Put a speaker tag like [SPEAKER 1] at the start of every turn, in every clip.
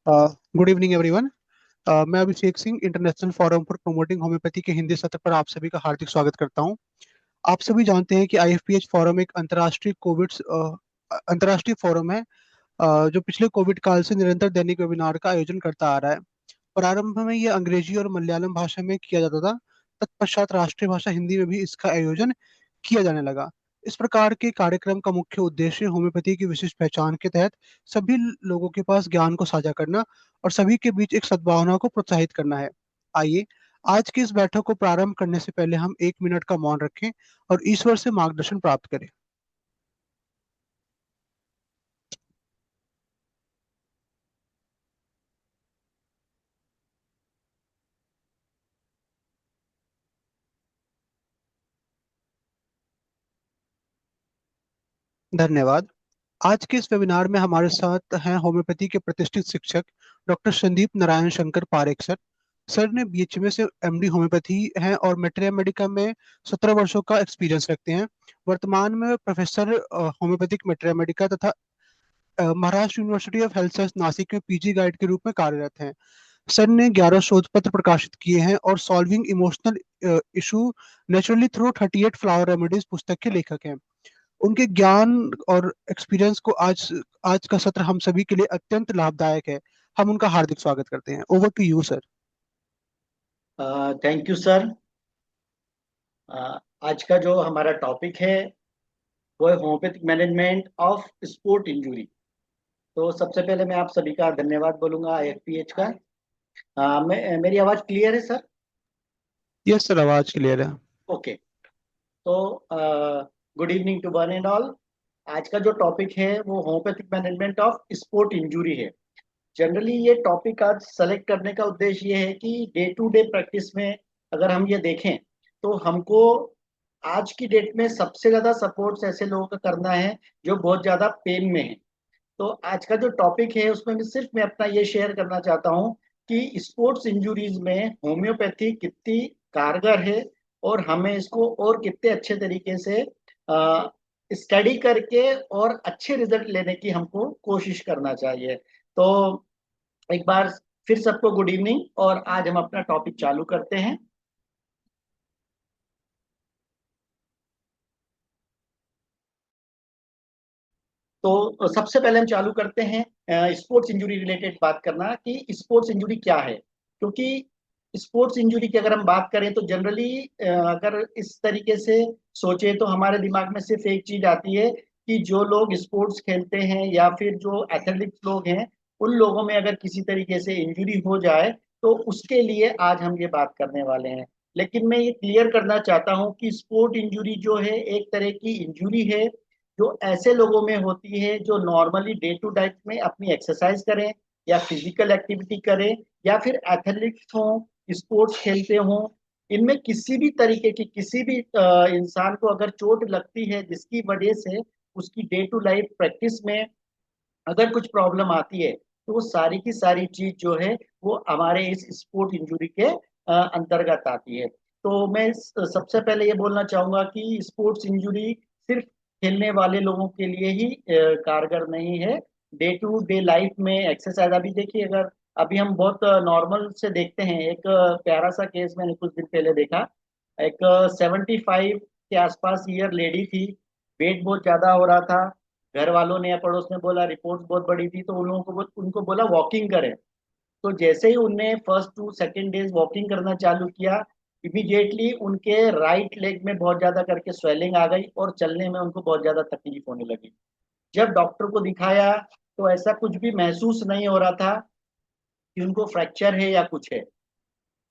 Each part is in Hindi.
[SPEAKER 1] Good evening everyone. मैं Abhishek Singh international forum for promoting homeopathy के हिंदी सत्र पर आप सभी का हार्दिक स्वागत करता हूं। आप सभी जानते हैं कि आईएफपीएच फोरम एक अंतर्राष्ट्रीय फोरम है, जो पिछले कोविड काल से निरंतर दैनिक वेबिनार का आयोजन करता आ रहा है। प्रारंभ में यह अंग्रेजी और मलयालम भाषा में किया जाता था। तत्पश्चात राष्ट्रीय भाषा हिंदी में भी इसका आयोजन किया जाने लगा। इस प्रकार के कार्यक्रम का मुख्य उद्देश्य होम्योपैथी की विशिष्ट पहचान के तहत सभी लोगों के पास ज्ञान को साझा करना और सभी के बीच एक सद्भावना को प्रोत्साहित करना है। आइए आज की इस बैठक को प्रारंभ करने से पहले हम 1 मिनट का मौन रखें और ईश्वर से मार्गदर्शन प्राप्त करें। धन्यवाद। आज के इस वेबिनार में हमारे साथ हैं होम्योपैथी के प्रतिष्ठित शिक्षक doctor Sandeep Narayan Shankar Parekh sir. Sir ने बीएचएमएस से एमडी होम्योपैथी हैं और मेट्रिया मेडिका में 17 वर्षों का एक्सपीरियंस रखते हैं। वर्तमान में वे प्रोफेसर होम्योपैथिक मेट्रिया मेडिका तथा Maharashtra university of health science Nashik में पीजी गाइड के रूप में कार्यरत हैं। सर ने 11 शोध पत्र प्रकाशित किए हैं और solving emotional issue naturally through 38 flower remedies पुस्तक के लेखक हैं। उनके ज्ञान और एक्सपीरियंस को आज आज का सत्र हम सभी के लिए अत्यंत लाभदायक है। हम उनका हार्दिक स्वागत करते हैं। Over to you sir.
[SPEAKER 2] Thank you sir. आज का जो हमारा टॉपिक है वो है homeopathic management of sport injury. तो सबसे पहले मैं आप सभी का धन्यवाद बोलूंगा आईएफपीएच का। मेरी आवाज़ क्लियर है सर?
[SPEAKER 1] यस सर, आवाज क्लियर है।
[SPEAKER 2] ओके। तो good evening to one and all. आज का जो टॉपिक है वो homeopathic management of sport injury है। जनरली ये टॉपिक आज सेलेक्ट करने का उद्देश्य ये है कि डे टू डे प्रैक्टिस में अगर हम ये देखें तो हमको आज की डेट में सबसे ज्यादा सपोर्ट्स ऐसे लोगों का करना है जो बहुत ज्यादा पेन में है। तो आज का जो टॉपिक है उसमें मैं अपना ये शेयर करना चाहता हूँ कि स्पोर्ट्स इंजुरीज में होम्योपैथी कितनी कारगर है और हमें इसको और कितने अच्छे तरीके से स्टडी करके और अच्छे रिजल्ट लेने की हमको कोशिश करना चाहिए। तो एक बार फिर सबको गुड इवनिंग और आज हम अपना टॉपिक चालू करते हैं। तो सबसे पहले हम चालू करते हैं स्पोर्ट्स इंजरी रिलेटेड बात करना कि स्पोर्ट्स इंजरी क्या है। क्योंकि स्पोर्ट्स इंजरी की अगर हम बात करें तो जनरली अगर इस तरीके से सोचे तो हमारे दिमाग में सिर्फ एक चीज आती है कि जो लोग स्पोर्ट्स खेलते हैं या फिर जो एथलेटिक्स लोग हैं उन लोगों में अगर किसी तरीके से इंजरी हो जाए तो उसके लिए आज हम ये बात करने वाले हैं। लेकिन मैं ये क्लियर करना चाहता हूँ कि स्पोर्ट इंजरी जो है एक तरह की इंजरी है जो ऐसे लोगों में होती है जो नॉर्मली डे टू डे में अपनी एक्सरसाइज करें या फिजिकल एक्टिविटी करें या फिर एथलेटिक्स हों, स्पोर्ट्स खेलते हों। इनमें किसी भी तरीके की किसी भी इंसान को अगर चोट लगती है जिसकी वजह से उसकी डे टू लाइफ प्रैक्टिस में अगर कुछ प्रॉब्लम आती है तो वो सारी की सारी चीज जो है वो हमारे इस स्पोर्ट इंजरी के अंतर्गत आती है। तो मैं सबसे पहले ये बोलना चाहूंगा कि स्पोर्ट्स इंजरी सिर्फ खेलने वाले लोगों के लिए ही कारगर नहीं है। डे टू डे लाइफ में एक्सरसाइज अभी देखिए, अगर अभी हम बहुत नॉर्मल से देखते हैं एक प्यारा सा केस मैंने कुछ दिन पहले देखा। एक 75 के आसपास ईयर लेडी थी, वेट बहुत ज्यादा हो रहा था। घर वालों ने या पड़ोस ने बोला, रिपोर्ट बहुत बड़ी थी तो उन लोगों को उनको बोला वॉकिंग करें। तो जैसे ही उनने first to second days walking करना चालू किया, इमीडिएटली उनके राइट लेग में बहुत ज्यादा करके स्वेलिंग आ गई और चलने में उनको बहुत ज्यादा तकलीफ होने लगी। जब डॉक्टर को दिखाया तो ऐसा कुछ भी महसूस नहीं हो रहा था कि उनको फ्रैक्चर है या कुछ है।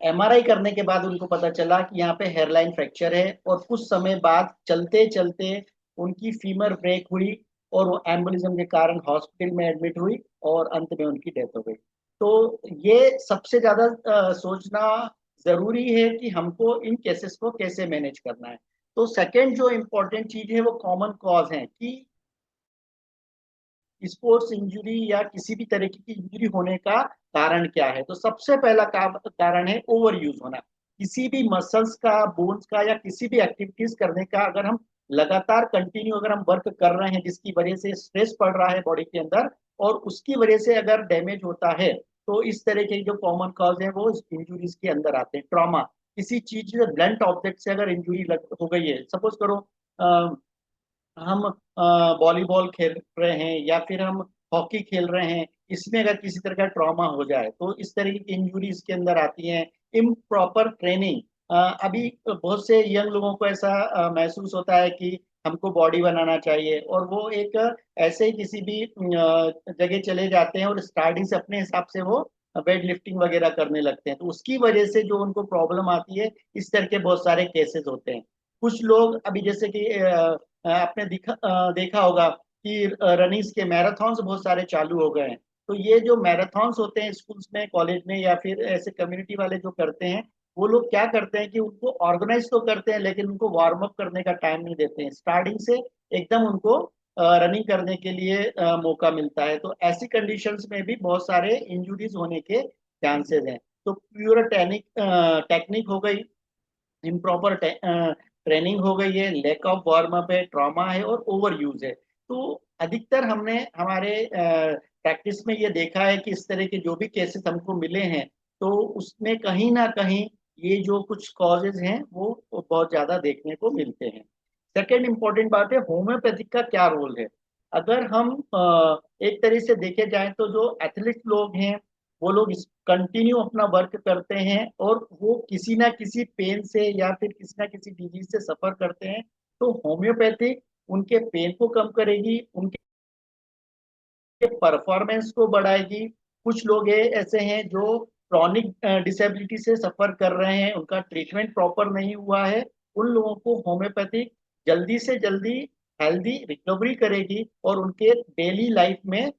[SPEAKER 2] एमआरआई करने के बाद उनको पता चला कि यहाँ पे हेयरलाइन फ्रैक्चर है और कुछ समय बाद चलते चलते उनकी फीमर ब्रेक हुई और वो एम्बोलिज्म के कारण हॉस्पिटल में एडमिट हुई और अंत में उनकी डेथ हो गई। तो ये सबसे ज्यादा सोचना जरूरी है कि हमको इन केसेस को कैसे मैनेज करना है। तो सेकंड जो इम्पोर्टेंट चीज है वो कॉमन कॉज है कि स्पोर्ट्स इंजरी या किसी भी तरह की इंजरी होने का कारण क्या है। तो सबसे पहला कारण है ओवर यूज होना। किसी भी मसल्स का, बोन्स का या किसी भी एक्टिविटीज करने का अगर हम लगातार कंटिन्यू अगर हम वर्क कर रहे हैं जिसकी वजह से स्ट्रेस पड़ रहा है बॉडी के अंदर, और उसकी वजह से अगर डैमेज होता है तो इस तरह के जो कॉमन कॉज है वो इंजुरीज के अंदर आते हैं। ट्रॉमा, किसी चीज से ब्लंट ऑब्जेक्ट से अगर इंजुरी हो गई है, सपोज करो हम वॉलीबॉल खेल रहे हैं या फिर हम हॉकी खेल रहे हैं, इसमें अगर किसी तरह का ट्रॉमा हो जाए तो इस तरह की इंजुरी इसके अंदर आती हैं। इम्प्रॉपर ट्रेनिंग, अभी बहुत से यंग लोगों को ऐसा महसूस होता है कि हमको बॉडी बनाना चाहिए, और वो एक ऐसे ही किसी भी जगह चले जाते हैं और स्टार्टिंग से अपने हिसाब से वो वेट लिफ्टिंग वगैरह करने लगते हैं, तो उसकी वजह से जो उनको प्रॉब्लम आती है, इस तरह के बहुत सारे केसेस होते हैं। कुछ लोग अभी जैसे कि आपने देखा होगा कि रनिंग्स के मैराथन्स बहुत सारे चालू हो गए हैं। तो ये जो मैराथन्स होते हैं स्कूल्स में, कॉलेज में, या फिर ऐसे कम्युनिटी वाले जो करते हैं, वो लोग क्या करते हैं कि उनको ऑर्गेनाइज तो करते हैं लेकिन उनको वार्म अप करने का टाइम नहीं देते हैं, स्टार्टिंग से एकदम उनको रनिंग करने के लिए मौका मिलता है। तो ऐसी कंडीशंस में भी बहुत सारे इंजुरीज होने के चांसेस हैं। तो प्योर टेक्निक हो गई, इम्प्रॉपर ट्रेनिंग हो गई है, लैक ऑफ वार्म अप है, ट्रॉमा है और ओवर यूज है। तो अधिकतर हमने हमारे प्रैक्टिस में ये देखा है कि इस तरह के जो भी केसेस हमको मिले हैं, तो उसमें कहीं ना कहीं ये जो कुछ कॉजेज हैं वो बहुत ज्यादा देखने को मिलते हैं। सेकेंड इंपॉर्टेंट बात है, होम्योपैथिक का क्या रोल है। अगर हम एक तरह से देखे जाए तो जो एथलीट लोग हैं वो लोग कंटिन्यू अपना वर्क करते हैं और वो किसी ना किसी पेन से या फिर किसी ना किसी डिजीज से सफर करते हैं, तो होम्योपैथिक उनके पेन को कम करेगी, उनके परफॉर्मेंस को बढ़ाएगी। कुछ लोग ऐसे हैं जो क्रॉनिक डिसेबिलिटी से सफर कर रहे हैं, उनका ट्रीटमेंट प्रॉपर नहीं हुआ है, उन लोगों को होम्योपैथिक जल्दी से जल्दी हेल्दी रिकवरी करेगी और उनके डेली लाइफ में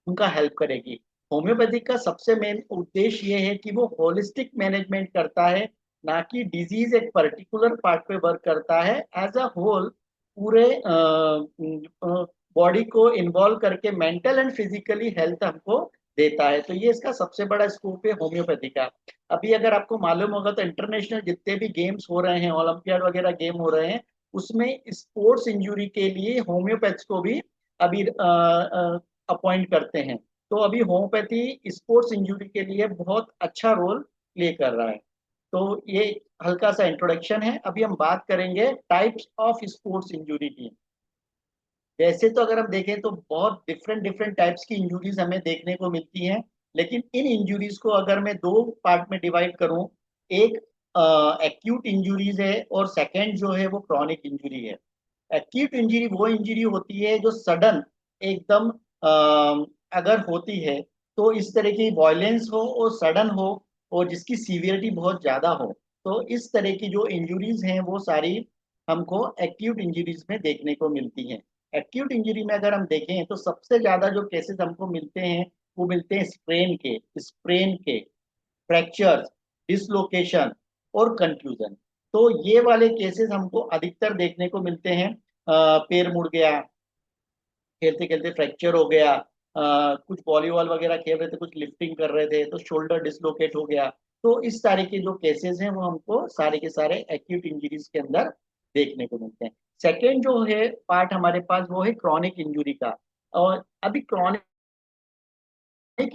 [SPEAKER 2] उनका हेल्प करेगी। होम्योपैथिक का सबसे मेन उद्देश्य ये है कि वो होलिस्टिक मैनेजमेंट करता है, ना कि डिजीज एक पर्टिकुलर पार्ट पे वर्क करता है, एज अ होल पूरे बॉडी को इन्वॉल्व करके मेंटल एंड फिजिकली हेल्थ हमको देता है। तो ये इसका सबसे बड़ा स्कोप है होम्योपैथी का। अभी अगर आपको मालूम होगा तो इंटरनेशनल जितने भी गेम्स हो रहे हैं, ओलंपियाड वगैरह गेम हो रहे हैं, उसमें स्पोर्ट्स इंजरी के लिए होम्योपैथ्स को भी अभी अपॉइंट करते हैं। तो अभी होम्योपैथी स्पोर्ट्स इंजरी के लिए बहुत अच्छा रोल प्ले कर रहा है। तो ये हल्का सा इंट्रोडक्शन है। अभी हम बात करेंगे टाइप्स ऑफ स्पोर्ट्स इंजरी की। वैसे तो अगर हम देखें तो बहुत डिफरेंट डिफरेंट टाइप्स की इंजुरीज हमें देखने को मिलती हैं, लेकिन इन इंजुरीज को अगर मैं दो पार्ट में डिवाइड करूं, एक एक्यूट इंजुरीज है और सेकंड जो है वो क्रॉनिक इंजुरी है। एक्यूट इंजरी वो इंजरी होती है जो सडन एकदम अगर होती है तो इस तरह की वॉयलेंस हो और सडन हो और जिसकी सीवियरिटी बहुत ज्यादा हो, तो इस तरह की जो इंजरीज हैं वो सारी हमको एक्यूट इंजरीज में देखने को मिलती हैं। एक्यूट इंजरी में अगर हम देखें तो सबसे ज्यादा जो केसेस हमको मिलते हैं वो मिलते हैं स्प्रेन के, फ्रैक्चर्स, डिसलोकेशन और कंट्यूजन। तो ये वाले केसेस हमको अधिकतर देखने को मिलते हैं। पैर मुड़ गया, खेलते खेलते फ्रैक्चर हो गया, कुछ वॉलीबॉल वगैरह खेल रहे थे, कुछ लिफ्टिंग कर रहे थे तो शोल्डर डिसलोकेट हो गया। तो इस तरह के जो केसेस हैं वो हमको सारे के सारे एक्यूट इंजरीज के अंदर देखने को मिलते हैं। सेकेंड जो है पार्ट हमारे पास वो है क्रॉनिक इंजुरी का। और अभी क्रॉनिक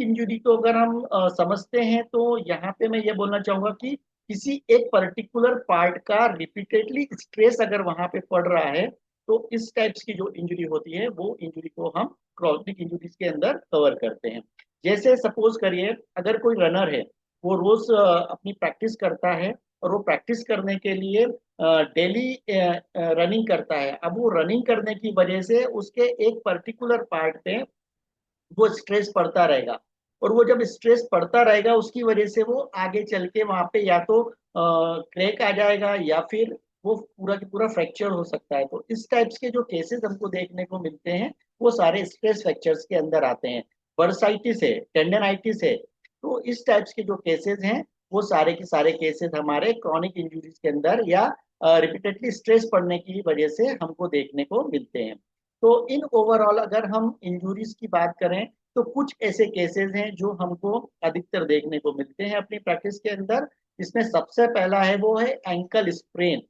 [SPEAKER 2] इंजुरी को अगर हम समझते हैं तो यहाँ पे मैं ये बोलना चाहूंगा कि किसी एक पर्टिकुलर पार्ट का रिपीटेडली स्ट्रेस अगर वहां पे पड़ रहा है, तो इस टाइप्स की जो इंजुरी होती है वो इंजुरी को हम क्रॉनिक इंजुरीज के अंदर कवर करते हैं। जैसे सपोज करिए अगर कोई रनर है, वो रोज अपनी प्रैक्टिस करता है और वो प्रैक्टिस करने के लिए डेली रनिंग करता है। अब वो रनिंग करने की वजह से उसके एक पर्टिकुलर पार्ट पे वो स्ट्रेस पड़ता रहेगा, और वो जब स्ट्रेस पड़ता रहेगा उसकी वजह से वो आगे चल के वहां पे या तो क्रैक आ जाएगा या फिर वो पूरा की पूरा फ्रैक्चर हो सकता है। तो इस टाइप्स के जो केसेस हमको देखने को मिलते हैं वो सारे स्ट्रेस फ्रैक्चर्स के अंदर आते हैं। बर्साइटिस है, टेंडनाइटिस है, तो इस टाइप्स के जो केसेस हैं वो सारे के सारे केसेस हमारे क्रॉनिक इंजरीज के अंदर या रिपीटेडली स्ट्रेस पड़ने की वजह से हमको देखने को मिलते हैं। तो इन ओवरऑल अगर हम इंजरीज की बात करें तो कुछ ऐसे केसेस हैं जो हमको अधिकतर देखने को मिलते हैं अपनी प्रैक्टिस के अंदर। इसमें सबसे पहला है वो है एंकल स्प्रेन।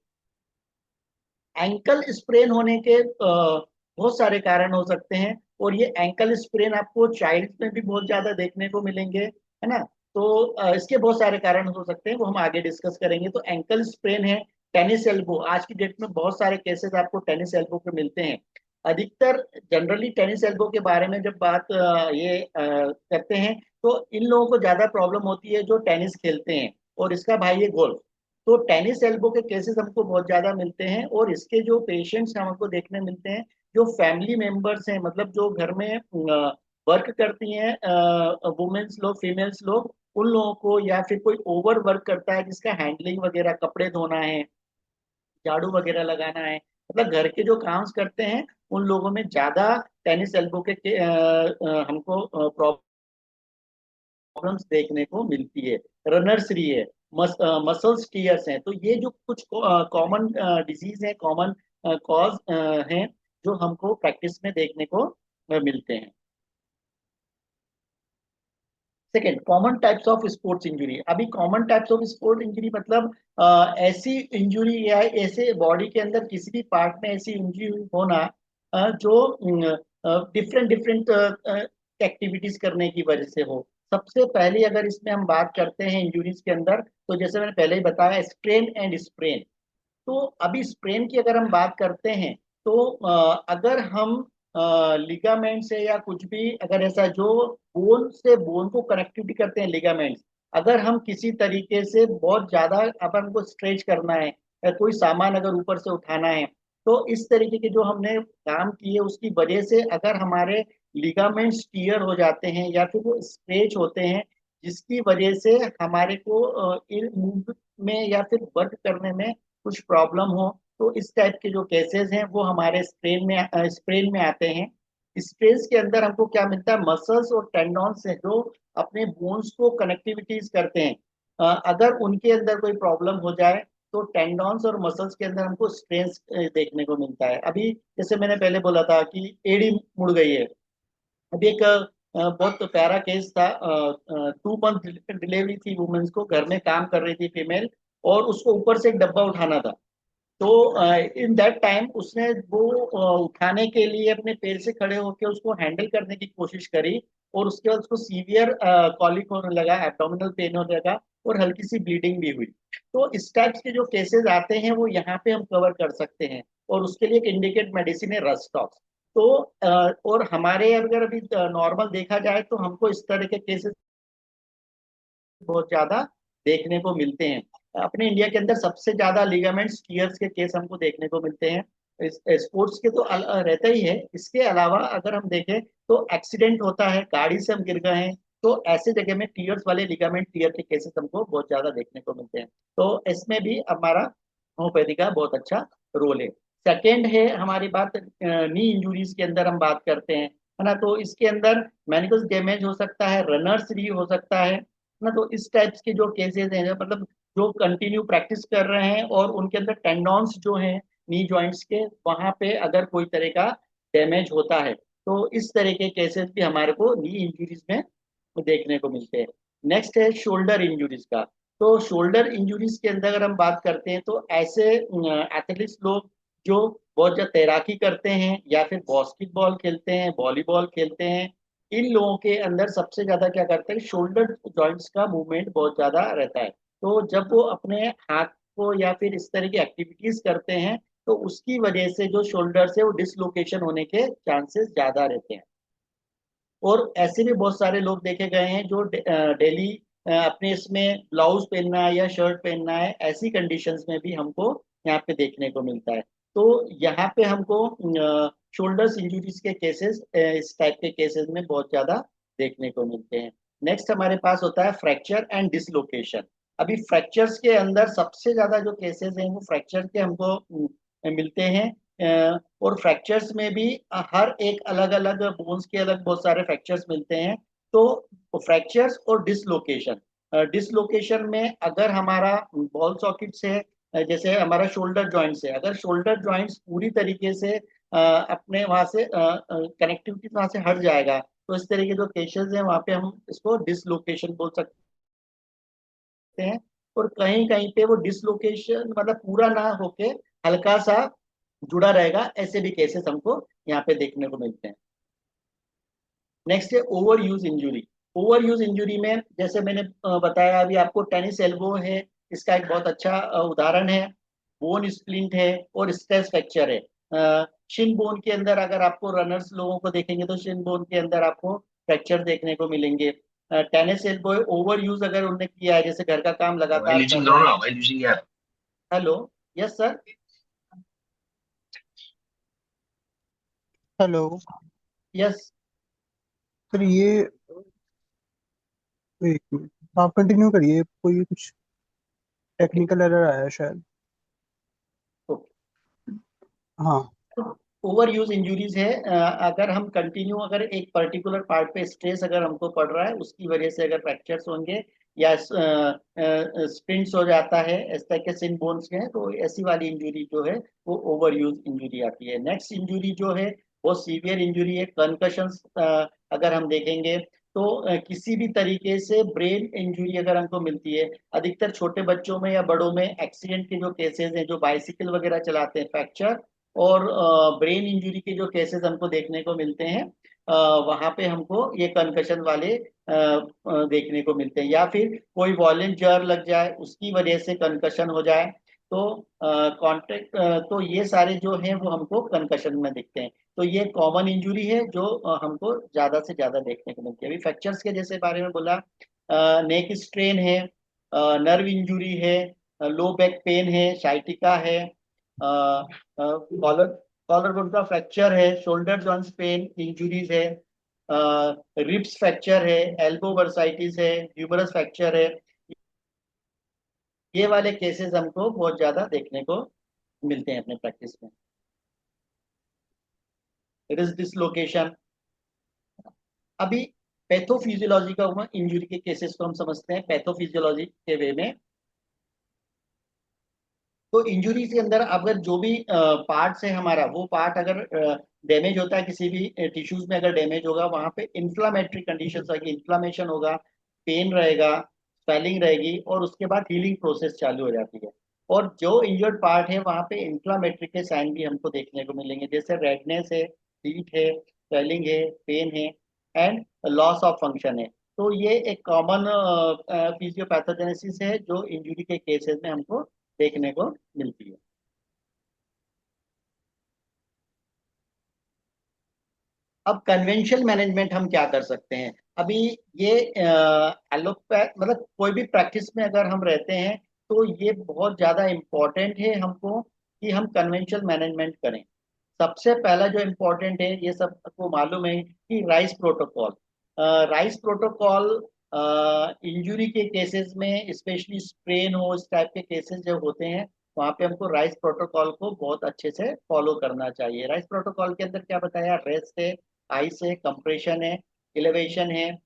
[SPEAKER 2] एंकल स्प्रेन होने के बहुत सारे कारण हो सकते हैं, और ये एंकल स्प्रेन आपको चाइल्ड में भी बहुत ज्यादा देखने को मिलेंगे, है ना। तो इसके बहुत सारे कारण हो सकते हैं, वो हम आगे डिस्कस करेंगे। तो एंकल स्प्रेन है, टेनिस एल्बो, आज की डेट में बहुत सारे केसेस आपको टेनिस एल्बो पे मिलते हैं। अधिकतर जनरली टेनिस एल्बो के बारे में जब बात करते हैं, तो इन लोगों को ज्यादा प्रॉब्लम होती है जो टेनिस खेलते हैं, और इसका भाई है गोल्फ। तो टेनिस एल्बो के केसेस हमको बहुत ज्यादा मिलते हैं, और इसके जो पेशेंट्स हमको देखने मिलते हैं, जो फैमिली मेंबर्स हैं, मतलब जो घर में वर्क करती हैं वुमेन्स लोग, फीमेल्स लोग, उन लोगों को, या फिर कोई ओवर वर्क करता है जिसका हैंडलिंग वगैरह, कपड़े धोना है, झाड़ू वगैरह लगाना है, मतलब घर के जो काम करते हैं, उन लोगों में ज्यादा टेनिस एल्बो हमको प्रॉब्लम्स देखने को मिलती है। रनर्सरी है, मसल्स टीयर्स हैं। तो ये जो कुछ कॉमन डिजीज है, कॉमन कॉज हैं, जो हमको प्रैक्टिस में देखने को मिलते हैं। Second, common types of sports injury. अभी common types of sport injury मतलब ऐसी इंजरी या ऐसे बॉडी के अंदर किसी भी पार्ट में ऐसी इंजरी होना जो डिफरेंट डिफरेंट एक्टिविटीज करने की वजह से हो। सबसे पहले अगर इसमें हम बात करते हैं इंजरीज के अंदर, तो जैसे मैंने पहले ही बताया, स्ट्रेन एंड स्प्रेन। तो अभी स्प्रेन की अगर हम बात करते हैं, तो अगर हम लिगामेंट से या कुछ भी, अगर ऐसा जो बोन से बोन को कनेक्टिविटी करते हैं लिगामेंट्स, अगर हम किसी तरीके से बहुत ज्यादा अपन को स्ट्रेच करना है, या कोई सामान अगर ऊपर से उठाना है, तो इस तरीके के जो हमने काम किए उसकी वजह से अगर हमारे लिगामेंट्स टीयर हो जाते हैं या फिर वो स्ट्रेच होते हैं, जिसकी वजह से हमारे को मूव में या फिर वर्क करने में कुछ प्रॉब्लम हो, तो इस टाइप के जो केसेस हैं वो हमारे स्प्रेन में आते हैं। स्ट्रेस के अंदर हमको क्या मिलता है, मसल्स और टेंडॉन्स है जो अपने बोन्स को कनेक्टिविटीज करते हैं। अगर उनके अंदर कोई प्रॉब्लम हो जाए, तो टेंडॉन्स और मसल्स के अंदर हमको स्ट्रेस देखने को मिलता है। अभी जैसे मैंने पहले बोला था कि एड़ी मुड़ गई है। अभी एक बहुत प्यारा केस था। 2 मंथ डिलीवरी थी वुमेन्स को, घर में काम कर रही थी फीमेल, और उसको ऊपर से एक डब्बा उठाना था। तो इन दैट टाइम उसने वो उठाने के लिए अपने पैर से खड़े होकर उसको हैंडल करने की कोशिश करी, और उसके बाद उसको सीवियर कॉलिक होने लगा, एब्डोमिनल पेन होने लगा, और हल्की सी ब्लीडिंग भी हुई। तो इस टाइप के जो केसेस आते हैं वो यहाँ पे हम कवर कर सकते हैं, और उसके लिए एक इंडिकेट मेडिसिन है रस्टॉक्स। तो और हमारे अगर अभी नॉर्मल देखा जाए, तो हमको इस तरह के केसेस बहुत ज्यादा देखने को मिलते हैं। अपने इंडिया के अंदर सबसे ज्यादा लिगामेंट्स टीयर्स के केस हमको देखने को मिलते हैं। स्पोर्ट्स के तो रहता ही है, इसके अलावा अगर हम देखें तो एक्सीडेंट होता है, गाड़ी से हम गिर गए हैं, तो ऐसे जगह में टीयर्स वाले लिगामेंट टीयर के केसेस हमको बहुत ज्यादा देखने को मिलते हैं। तो इसमें भी हमारा होम्योपैथी का बहुत अच्छा रोल है। सेकेंड है हमारी बात, नी इंजुरीज के अंदर हम बात करते हैं, है ना। तो इसके अंदर मैनिकल डैमेज हो सकता है, रनर्स री हो सकता है ना। तो इस टाइप्स के जो केसेस हैं, मतलब जो कंटिन्यू प्रैक्टिस कर रहे हैं और उनके अंदर टेंडॉन्स जो हैं नी जॉइंट्स के, वहां पे अगर कोई तरह का डैमेज होता है, तो इस तरह के केसेस भी हमारे को नी इंजरीज में देखने को मिलते हैं। नेक्स्ट है शोल्डर इंजरीज का। तो शोल्डर इंजरीज के अंदर अगर हम बात करते हैं, तो ऐसे एथलीट्स लोग जो बहुत ज्यादा तैराकी करते हैं, या फिर बास्केटबॉल खेलते हैं, वॉलीबॉल खेलते हैं, इन लोगों के अंदर सबसे ज्यादा क्या करते हैं, शोल्डर जॉइंट्स का मूवमेंट बहुत ज्यादा रहता है। तो जब वो अपने हाथ को या फिर इस तरह की एक्टिविटीज करते हैं, तो उसकी वजह से जो शोल्डर से वो डिसलोकेशन होने के चांसेस ज्यादा रहते हैं। और ऐसे भी बहुत सारे लोग देखे गए हैं जो डेली अपने इसमें ब्लाउज पहनना है या शर्ट पहनना है, ऐसी कंडीशंस में भी हमको यहाँ पे देखने को मिलता है। तो यहाँ पे हमको शोल्डर्स इंजरीज के केसेस, इस टाइप के केसेस में बहुत ज्यादा देखने को मिलते हैं। नेक्स्ट हमारे पास होता है फ्रैक्चर एंड डिसलोकेशन। अभी फ्रैक्चर्स के अंदर सबसे ज्यादा जो केसेस हैं वो फ्रैक्चर के हमको मिलते हैं। और फ्रैक्चर्स में भी हर एक अलग अलग बोन्स के अलग बहुत सारे फ्रैक्चर्स मिलते हैं। तो फ्रैक्चर्स और डिसलोकेशन, डिसलोकेशन में अगर हमारा बॉल सॉकेट्स है, जैसे हमारा शोल्डर जॉइंट्स है, अगर शोल्डर जॉइंट्स पूरी तरीके से अपने वहां से कनेक्टिविटी वहां से हट जाएगा, तो इस तरह के जो केसेस हैं वहां पे हम इसको डिसलोकेशन बोल सकते हैं। और कहीं कहीं पे वो डिसलोकेशन मतलब पूरा ना होके हल्का सा जुड़ा रहेगा, ऐसे भी केसेस हमको यहाँ पे देखने को मिलते हैं। नेक्स्ट है over use injury. Over use injury में जैसे मैंने बताया अभी आपको, टेनिस एल्बो है, इसका एक बहुत अच्छा उदाहरण है। बोन स्प्लिंट है और स्ट्रेस फ्रैक्चर है। शिन बोन के अंदर अगर आपको रनर्स लोगों को देखेंगे तो शिन बोन के अंदर आपको फ्रैक्चर देखने को मिलेंगे। टेनिस एल्बो ओवर यूज अगर उन्होंने किया है, जैसे घर का काम
[SPEAKER 3] While
[SPEAKER 2] लगातार कर
[SPEAKER 3] using, no,
[SPEAKER 2] रहा
[SPEAKER 3] no,
[SPEAKER 2] है।
[SPEAKER 3] no, while using app.
[SPEAKER 2] Hello, yes sir.
[SPEAKER 1] Hello.
[SPEAKER 2] Yes.
[SPEAKER 1] Sir ये, एक मिनट आप कंटिन्यू करिए, कोई कुछ
[SPEAKER 2] ओके।
[SPEAKER 1] टेक्निकल एरर आया है शायद। हाँ।
[SPEAKER 2] ओवर यूज इंजुरीज है, अगर हम कंटिन्यू अगर एक पर्टिकुलर पार्ट पे स्ट्रेस अगर हमको पड़ रहा है, उसकी वजह से अगर फ्रैक्चर्स होंगे या स्प्रिंट्स हो जाता है, इस तरह के सिन बोन्स के हैं, तो ऐसी वाली इंजुरी जो है वो ओवर यूज इंजुरी आती है। नेक्स्ट इंजुरी जो है वो सीवियर इंजुरी है, कंकशंस। अगर हम देखेंगे तो किसी भी तरीके से ब्रेन इंजुरी अगर हमको मिलती है, अधिकतर छोटे बच्चों में या बड़ों में एक्सीडेंट के जो केसेस हैं, जो बाइसिकल वगैरह चलाते हैं, फ्रैक्चर और ब्रेन इंजरी के जो केसेस हमको देखने को मिलते हैं, वहां पे हमको ये कंकशन वाले देखने को मिलते हैं। या फिर कोई वॉयलेंट जर लग जाए, उसकी वजह से कंकशन हो जाए, तो कॉन्ट्रैक्ट, तो ये सारे जो हैं वो हमको कंकशन में दिखते हैं। तो ये कॉमन इंजुरी है जो हमको ज्यादा से ज्यादा देखने को मिलती है। अभी फ्रैक्चर्स के जैसे बारे में बोला, नेक स्ट्रेन है, नर्व इंजुरी है, लो बैक पेन है, साइटिका है, कॉलर कॉलर बोन का फ्रैक्चर है, शोल्डर जॉइंट्स पेन इंजुरीज है, रिब्स फ्रैक्चर है, एल्बो बर्साइटिस है, ह्यूमरस फ्रैक्चर है। ये वाले केसेस हमको बहुत ज्यादा देखने को मिलते हैं अपने प्रैक्टिस में। Wrist dislocation. अभी पैथोफिजियोलॉजी का इंजुरी के केसेस को हम समझते हैं पैथोफिजियोलॉजी के वे में। तो इंजुरी के अंदर अगर जो भी पार्ट है हमारा, वो पार्ट अगर डैमेज होता है, किसी भी टिश्यूज में अगर डैमेज होगा, वहां पे इन्फ्लामेटरी कंडीशंस आएगी, इन्फ्लामेशन होगा, पेन रहेगा, स्वेलिंग रहेगी, और उसके बाद हीलिंग प्रोसेस चालू हो जाती है। और जो इंजर्ड पार्ट है वहां पे इन्फ्लामेटरी के साइन भी हमको देखने को मिलेंगे, जैसे रेडनेस है, हीट है, स्वेलिंग है, पेन है, एंड लॉस ऑफ फंक्शन है। तो ये एक कॉमन फिजियोपैथोजेनेसिस है जो इंजुरी के केसेस में हमको देखने को मिलती है। अब कन्वेंशनल मैनेजमेंट हम क्या कर सकते हैं? अभी ये एलोपैथ मतलब कोई भी प्रैक्टिस में अगर हम रहते हैं, तो ये बहुत ज्यादा इम्पोर्टेंट है हमको कि हम कन्वेंशनल मैनेजमेंट करें। सबसे पहला जो इम्पोर्टेंट है, ये सबको मालूम है कि rice protocol. Rice protocol injury के केसेस में, स्पेशली स्प्रेन हो, इस टाइप के केसेस जो होते हैं, वहां पे हमको राइस प्रोटोकॉल को बहुत अच्छे से फॉलो करना चाहिए। राइस प्रोटोकॉल के अंदर क्या बताया? रेस्ट है, आइस है, कंप्रेशन है, इलेवेशन है।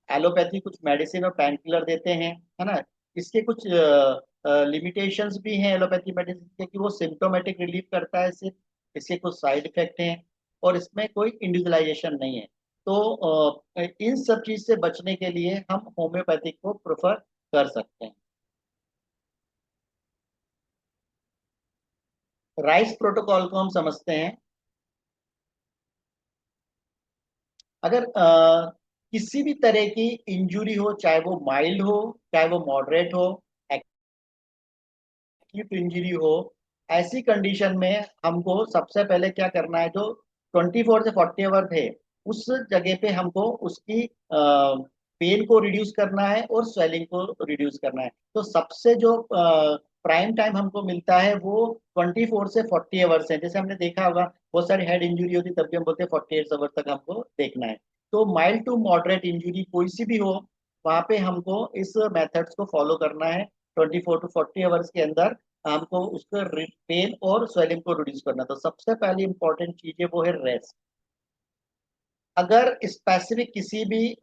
[SPEAKER 2] एलोपैथी कुछ मेडिसिन और पेन किलर देते हैं, है ना। इसके कुछ लिमिटेशंस भी हैं एलोपैथी मेडिसिन के, कि वो सिम्टोमेटिक रिलीफ करता है सिर्फ, इसके कुछ साइड इफेक्ट हैं, और इसमें कोई इंडिविजुअलाइजेशन नहीं है। तो इन सब चीज से बचने के लिए हम होम्योपैथिक को प्रेफर कर सकते हैं। राइस प्रोटोकॉल को हम समझते हैं। अगर किसी भी तरह की इंजुरी हो, चाहे वो माइल्ड हो, चाहे वो मॉडरेट हो, एक्यूट इंजरी हो, ऐसी कंडीशन में हमको सबसे पहले क्या करना है? जो 24 से 40 आवर है, उस जगह पे हमको उसकी पेन को रिड्यूस करना है और स्वेलिंग को रिड्यूस करना है। तो सबसे जो प्राइम टाइम हमको मिलता है वो 24 से 40 आवर्स है। जैसे हमने देखा होगा, बहुत सारी हेड इंजरी होती है, तब भी हम बोलते हैं 48 आवर तक हमको देखना है। तो माइल्ड टू मॉडरेट इंजरी कोई सी भी हो, वहां पे हमको इस मेथड्स को फॉलो करना है। 24 to 40 आवर्स के अंदर हमको उसका पेन और स्वेलिंग को रिड्यूस करना। तो सबसे पहली इंपॉर्टेंट चीज है वो है रेस्ट। अगर स्पेसिफिक किसी भी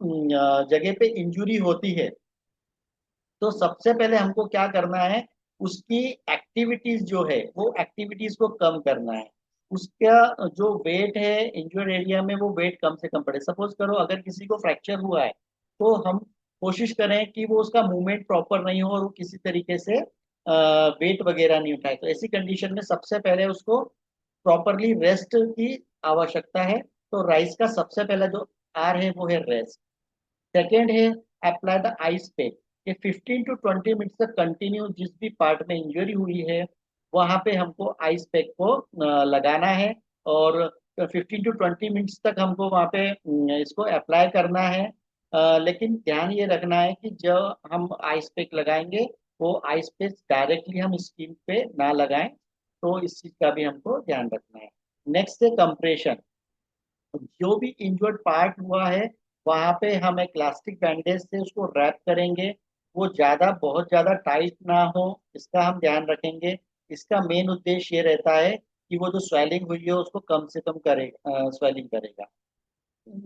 [SPEAKER 2] जगह पे इंजुरी होती है, तो सबसे पहले हमको क्या करना है? उसकी एक्टिविटीज जो है, वो एक्टिविटीज को कम करना है। उसका जो वेट है इंजर्ड एरिया में, वो वेट कम से कम पड़े। सपोज करो अगर किसी को फ्रैक्चर हुआ है, तो हम कोशिश करें कि वो उसका मूवमेंट प्रॉपर नहीं हो और वो किसी तरीके से वेट वगैरह नहीं उठाए। तो ऐसी कंडीशन में सबसे पहले उसको प्रॉपरली रेस्ट की आवश्यकता है। तो राइस का सबसे पहला जो आर है वो है रेस्ट। सेकेंड है अप्लाई द आइस पैक। ये 15 to 20 मिनट तक कंटिन्यू जिस भी पार्ट में इंजरी हुई है वहां पे हमको आइस पैक को लगाना है, और 15 to 20 मिनट्स तक हमको वहां पे इसको अप्लाई करना है। लेकिन ध्यान ये रखना है कि जब हम आइस पैक लगाएंगे वो आइस पैक डायरेक्टली हम स्किन पे ना लगाएं, तो इस चीज का भी हमको ध्यान रखना है। नेक्स्ट है कंप्रेशन। जो भी इंजर्ड पार्ट हुआ है वहां पे हम एक इलास्टिक बैंडेज से उसको रैप करेंगे। वो बहुत ज्यादा टाइट ना हो, इसका हम ध्यान रखेंगे। इसका मेन उद्देश्य ये रहता है कि वो जो स्वेलिंग हुई है उसको कम से कम करेगा, स्वेलिंग करेगा।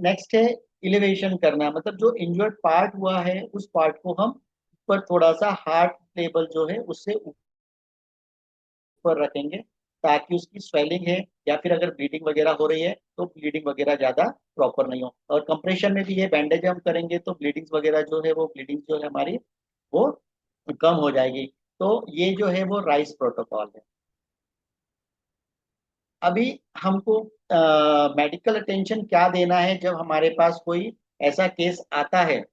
[SPEAKER 2] नेक्स्ट है इलिवेशन करना, मतलब जो इंजर्ड पार्ट हुआ है उस पार्ट को हम ऊपर थोड़ा सा हार्ट लेवल जो है उससे ऊपर रखेंगे, ताकि उसकी स्वेलिंग है या फिर अगर ब्लीडिंग वगैरह हो रही है तो ब्लीडिंग वगैरह ज्यादा प्रॉपर नहीं हो। और कंप्रेशन में भी ये बैंडेज हम करेंगे तो ब्लीडिंग वगैरह जो है वो ब्लीडिंग जो है हमारी वो कम हो जाएगी। तो ये जो है वो राइस प्रोटोकॉल है। अभी हमको मेडिकल अटेंशन क्या देना है जब हमारे पास कोई ऐसा केस आता है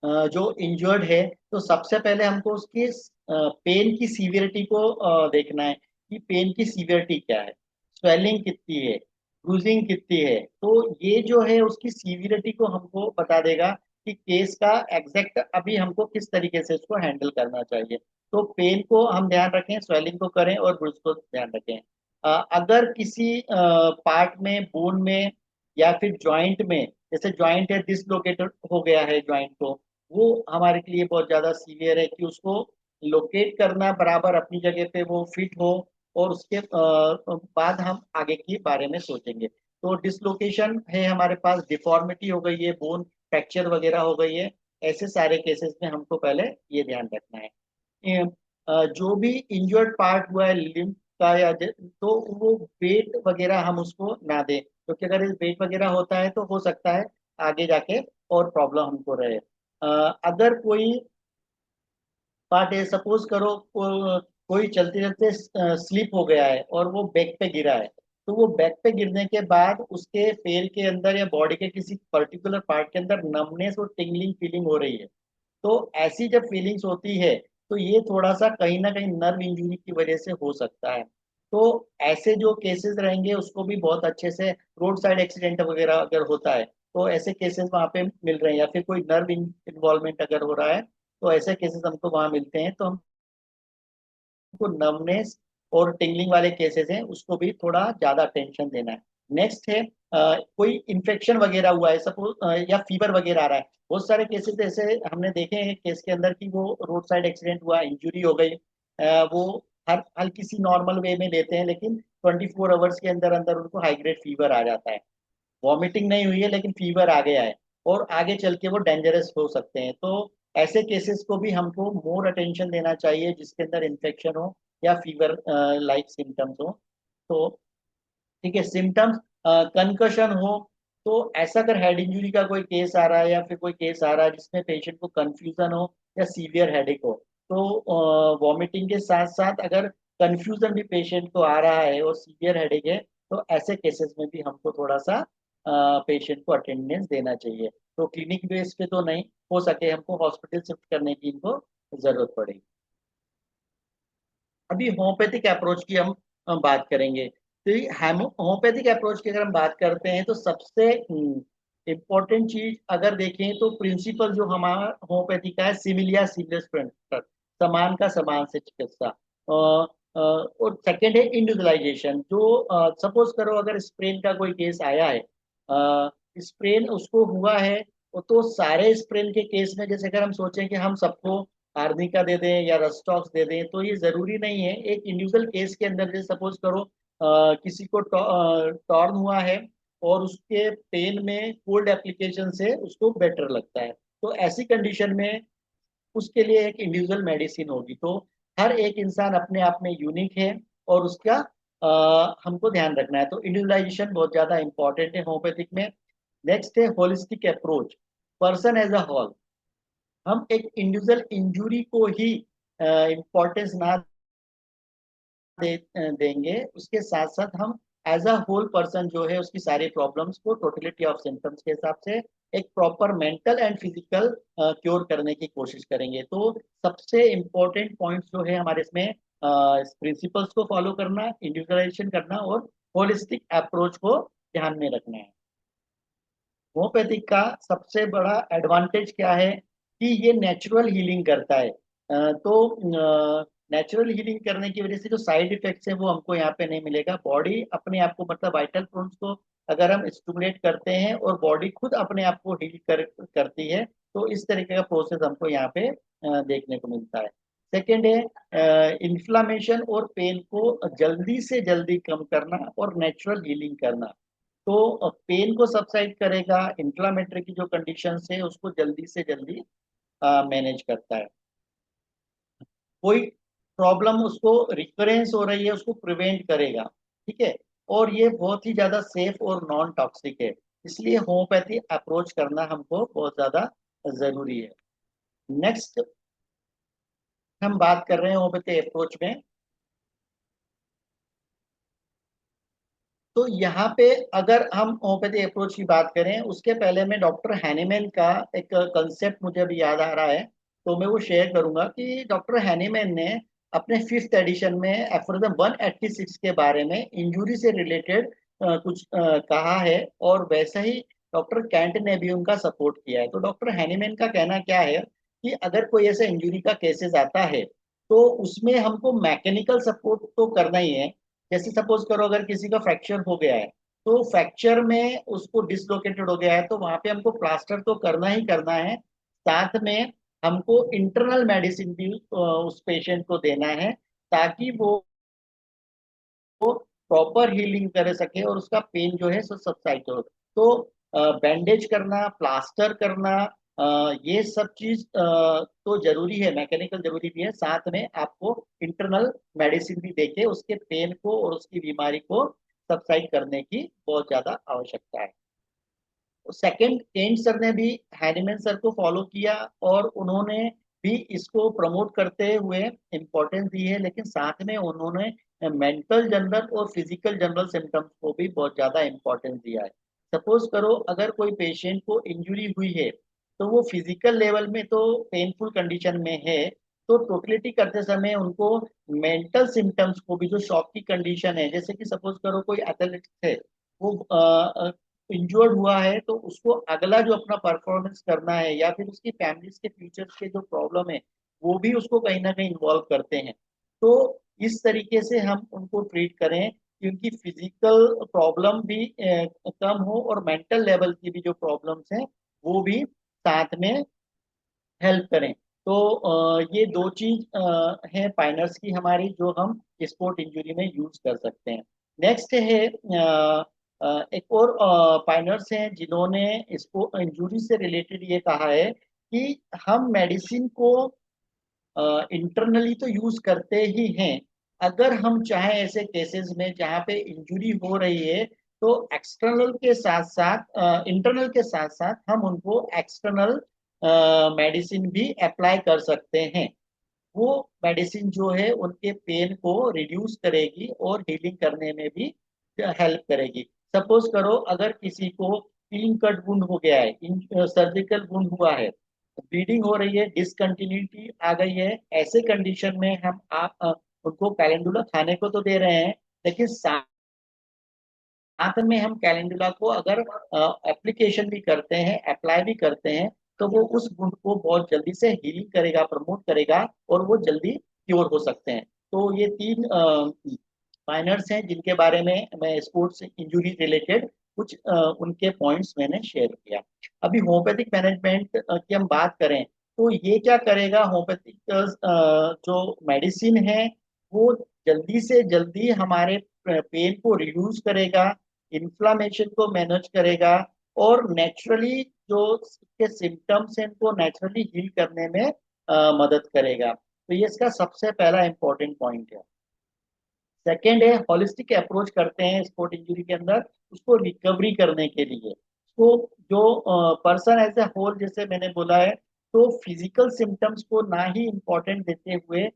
[SPEAKER 2] जो इंजर्ड है। तो सबसे पहले हमको उसकी पेन की सीवियरिटी को देखना है कि पेन की सीवियरिटी क्या है, स्वेलिंग कितनी है, ब्रूजिंग कितनी है। तो ये जो है उसकी सीवियरिटी को हमको बता देगा कि केस का एग्जैक्ट अभी हमको किस तरीके से इसको हैंडल करना चाहिए। तो पेन को हम ध्यान रखें, स्वेलिंग को करें और ब्रूज को ध्यान रखें। अगर किसी पार्ट में, बोन में या फिर जॉइंट में, जैसे जॉइंट है डिसलोकेटेड हो गया है जॉइंट को, वो हमारे लिए बहुत ज्यादा सीवियर है कि उसको लोकेट करना बराबर अपनी जगह पे वो फिट हो, और उसके बाद हम आगे के बारे में सोचेंगे। तो डिसलोकेशन है हमारे पास, डिफॉर्मिटी हो गई है, बोन फ्रैक्चर वगैरह हो गई है, ऐसे सारे केसेस में हमको पहले ये ध्यान रखना है। जो भी इंजर्ड पार्ट हुआ है लिम्फ का तो वो वेट वगैरह हम उसको ना दें, क्योंकि अगर इस वेट वगैरह होता है तो हो सकता है आगे जाके और प्रॉब्लम हमको रहे। अगर कोई पार्ट है, सपोज करो कोई चलते चलते स्लिप हो गया है और वो बैक पे गिरा है, तो वो बैक पे गिरने के बाद उसके पैर के अंदर या बॉडी के किसी पर्टिकुलर पार्ट के अंदर नमनेस और टिंगलिंग फीलिंग हो रही है। तो ऐसी जब फीलिंग्स होती है तो ये थोड़ा सा कहीं ना कहीं नर्व इंजरी की वजह से हो सकता है। तो ऐसे जो केसेस रहेंगे उसको भी बहुत अच्छे से, रोड साइड एक्सीडेंट वगैरह अगर होता है तो ऐसे केसेस वहाँ पे मिल रहे हैं, या फिर कोई नर्व इन्वॉल्वमेंट अगर हो रहा है तो ऐसे केसेस हमको वहाँ मिलते हैं। तो हमको नर्वनेस और टिंगलिंग वाले केसेस हैं उसको भी थोड़ा ज्यादा अटेंशन देना है। नेक्स्ट है कोई इन्फेक्शन वगैरह हुआ है सपोज, या फीवर वगैरह आ रहा है। बहुत सारे केसेस ऐसे हमने देखे हैं केस के अंदर कि वो रोड साइड एक्सीडेंट हुआ, इंजरी हो गई, वो हर हल्की सी नॉर्मल वे में लेते हैं, लेकिन 24 आवर्स के अंदर अंदर उनको हाई ग्रेड फीवर आ जाता है। वॉमिटिंग नहीं हुई है लेकिन फीवर आ गया है, और आगे चल के वो डेंजरस हो सकते हैं। तो ऐसे केसेस को भी हमको मोर अटेंशन देना चाहिए जिसके अंदर इन्फेक्शन हो या फीवर लाइक सिम्टम्स हो। तो ठीक है, सिम्टम्स कंकशन हो, तो ऐसा अगर हेड इंजरी का कोई केस आ रहा है या फिर कोई केस आ रहा है जिसमें पेशेंट को कंफ्यूजन हो या सीवियर हेडेक हो, तो वॉमिटिंग के साथ साथ अगर कंफ्यूजन भी पेशेंट को आ रहा है और सीवियर हेडेक है, तो ऐसे केसेस में भी हमको थोड़ा सा पेशेंट को अटेंडेंस देना चाहिए। तो क्लिनिक बेस पे तो नहीं, हो सके हमको हॉस्पिटल शिफ्ट करने की इनको जरूरत पड़ेगी। अभी होम्योपैथिक अप्रोच की हम बात करेंगे। तो होम्योपैथिक अप्रोच की अगर हम बात करते हैं तो सबसे इम्पोर्टेंट चीज अगर देखें तो प्रिंसिपल जो हमारा होम्योपैथी का है, सिमिलिया सिमिलस प्रिंसिपल, समान का समान से चिकित्सा। और सेकंड है इंडिविजुअलाइजेशन। जो सपोज करो अगर स्प्रेन का कोई केस आया है, स्प्रेन उसको हुआ है, तो सारे स्प्रेन के केस में जैसे अगर हम सोचें कि हम सबको आर्निका दे दें या रस्टॉक्स दे दें, तो ये जरूरी नहीं है। एक इंडिविजुअल केस के अंदर जैसे सपोज करो किसी को टॉर्न हुआ है और उसके पेन में कोल्ड एप्लीकेशन से उसको बेटर लगता है, तो ऐसी कंडीशन में उसके लिए एक इंडिविजुअल मेडिसिन होगी। तो हर एक इंसान अपने आप में यूनिक है और उसका हमको ध्यान रखना है। तो इंडिविजुअलाइजेशन बहुत ज्यादा इंपॉर्टेंट है होम्योपैथिक में। नेक्स्ट है holistic approach, person as a whole. हम एक इंडिविजुअल इंजुरी को ही इम्पोर्टेंस ना देंगे, उसके साथ साथ हम एज अ होल पर्सन जो है उसकी सारी प्रॉब्लम्स को टोटलिटी ऑफ सिम्टम्स के हिसाब से एक proper mental and physical cure करने की कोशिश करेंगे। तो सबसे इम्पोर्टेंट पॉइंट्स जो है हमारे इसमें प्रिंसिपल्स को फॉलो करना, इंडिविजुअलाइजेशन करना और होलिस्टिक अप्रोच को ध्यान में रखना है। होम्योपैथिक का सबसे बड़ा एडवांटेज क्या है कि ये नेचुरल हीलिंग करता है। तो नेचुरल हीलिंग करने की वजह से जो साइड इफेक्ट्स है वो हमको यहाँ पे नहीं मिलेगा। बॉडी अपने आप को मतलब वाइटल फ्लूइड्स को अगर हम स्टिमुलेट करते हैं और बॉडी खुद अपने आप को हील करती है, तो इस तरीके का प्रोसेस हमको यहाँ पे देखने को मिलता है। सेकेंड है इन्फ्लामेशन और पेन को जल्दी से जल्दी कम करना और नेचुरल हीलिंग करना। तो पेन को सबसाइड करेगा, इन्फ्लामेटरी की जो कंडीशंस है उसको जल्दी से जल्दी मैनेज करता है। कोई प्रॉब्लम उसको रिकरेंस हो रही है उसको प्रिवेंट करेगा, ठीक है। और ये बहुत ही ज्यादा सेफ और नॉन टॉक्सिक है, इसलिए होम्योपैथी अप्रोच करना हमको बहुत ज्यादा जरूरी है। नेक्स्ट हम बात कर रहे हैं होम्योपैथी अप्रोच में। तो यहाँ पे अगर हम होम्योपैथी अप्रोच की बात करें उसके पहले मैं डॉक्टर हैनीमैन का एक कंसेप्ट मुझे अभी याद आ रहा है, तो मैं वो शेयर करूंगा कि डॉक्टर हैनीमैन ने अपने फिफ्थ एडिशन में एफोरिज्म 186 के बारे में इंजरी से रिलेटेड कुछ कहा है, और वैसा ही डॉक्टर कैंट ने भी उनका सपोर्ट किया है। तो डॉक्टर हैनीमैन का कहना क्या है कि अगर कोई ऐसा इंजरी का केसेस आता है तो उसमें हमको मैकेनिकल सपोर्ट तो करना ही है। जैसे सपोज करो अगर किसी का फ्रैक्चर हो गया है, तो फ्रैक्चर में उसको डिसलोकेटेड हो गया है तो वहां पे हमको प्लास्टर तो करना ही करना है। साथ में हमको इंटरनल मेडिसिन भी उस पेशेंट को देना है, ताकि वो प्रॉपर हीलिंग कर सके और उसका पेन जो है सो सबसाइड हो। तो बैंडेज करना, प्लास्टर करना, ये सब चीज तो जरूरी है, मैकेनिकल जरूरी भी है, साथ में आपको इंटरनल मेडिसिन भी देके उसके पेन को और उसकी बीमारी को सबसाइड करने की बहुत ज्यादा आवश्यकता है। सेकंड, केंट सर ने भी हैनीमैन सर को फॉलो किया और उन्होंने भी इसको प्रमोट करते हुए इम्पोर्टेंस दी है, लेकिन साथ में उन्होंने मेंटल जनरल और फिजिकल जनरल सिम्टम्स को भी बहुत ज्यादा इम्पोर्टेंस दिया है। सपोज करो अगर कोई पेशेंट को इंजरी हुई है तो वो फिजिकल लेवल में तो पेनफुल कंडीशन में है, तो टोटलिटी करते समय उनको मेंटल सिम्टम्स को भी, जो शॉक की कंडीशन है, जैसे कि सपोज करो कोई एथलेटिक्स है, वो इंजर्ड हुआ है तो उसको अगला जो अपना परफॉर्मेंस करना है या फिर उसकी फैमिलीज के फ्यूचर्स के जो प्रॉब्लम है वो भी उसको कहीं ना कहीं इन्वॉल्व करते हैं। तो इस तरीके से हम उनको ट्रीट करें कि उनकी फिजिकल प्रॉब्लम भी कम हो और मेंटल लेवल की भी जो प्रॉब्लम्स हैं वो भी साथ में हेल्प करें। तो ये दो चीज हैं पाइनर्स की हमारी, जो हम स्पोर्ट इंजरी में यूज कर सकते हैं। नेक्स्ट है एक और पाइनर्स हैं जिन्होंने इसको इंजरी से रिलेटेड ये कहा है कि हम मेडिसिन को इंटरनली तो यूज करते ही हैं, अगर हम चाहें ऐसे केसेस में जहाँ पे इंजरी हो रही है तो एक्सटर्नल के साथ साथ इंटरनल के साथ साथ हम उनको एक्सटर्नल मेडिसिन भी अप्लाई कर सकते हैं। वो मेडिसिन जो है उनके पेन को रिड्यूस करेगी और हीलिंग करने में भी हेल्प करेगी। सपोज करो अगर किसी को क्लीन कट वुंड हो गया है, सर्जिकल वुंड हुआ है, ब्लीडिंग हो रही है, डिसकंटिन्यूटी आ गई है, ऐसे कंडीशन में हम आप उनको कैलेंडुला खाने को तो दे रहे हैं, लेकिन साथ में हम कैलेंडुला को अगर एप्लीकेशन भी करते हैं, अप्लाई भी करते हैं, तो वो उस वुंड को बहुत जल्दी से हीलिंग करेगा, प्रमोट करेगा और वो जल्दी क्योर हो सकते हैं। तो ये तीन माइनर्स हैं जिनके बारे में मैं स्पोर्ट्स इंजरी रिलेटेड कुछ उनके पॉइंट्स मैंने शेयर किया। अभी होम्योपैथिक मैनेजमेंट की हम बात करें तो ये क्या करेगा, होम्योपैथिक जो मेडिसिन है वो जल्दी से जल्दी हमारे पेन को रिड्यूस करेगा, इन्फ्लामेशन को मैनेज करेगा और नेचुरली जो इसके सिम्टम्स हैं उनको नेचुरली हील करने में मदद करेगा। तो ये इसका सबसे पहला इंपॉर्टेंट पॉइंट है। सेकेंड है हॉलिस्टिक अप्रोच करते हैं स्पोर्ट इंजरी के अंदर उसको रिकवरी करने के लिए। तो जो पर्सन एज ए होल, जैसे मैंने बोला है, तो फिजिकल सिम्टम्स को ना ही इम्पोर्टेंट देते हुए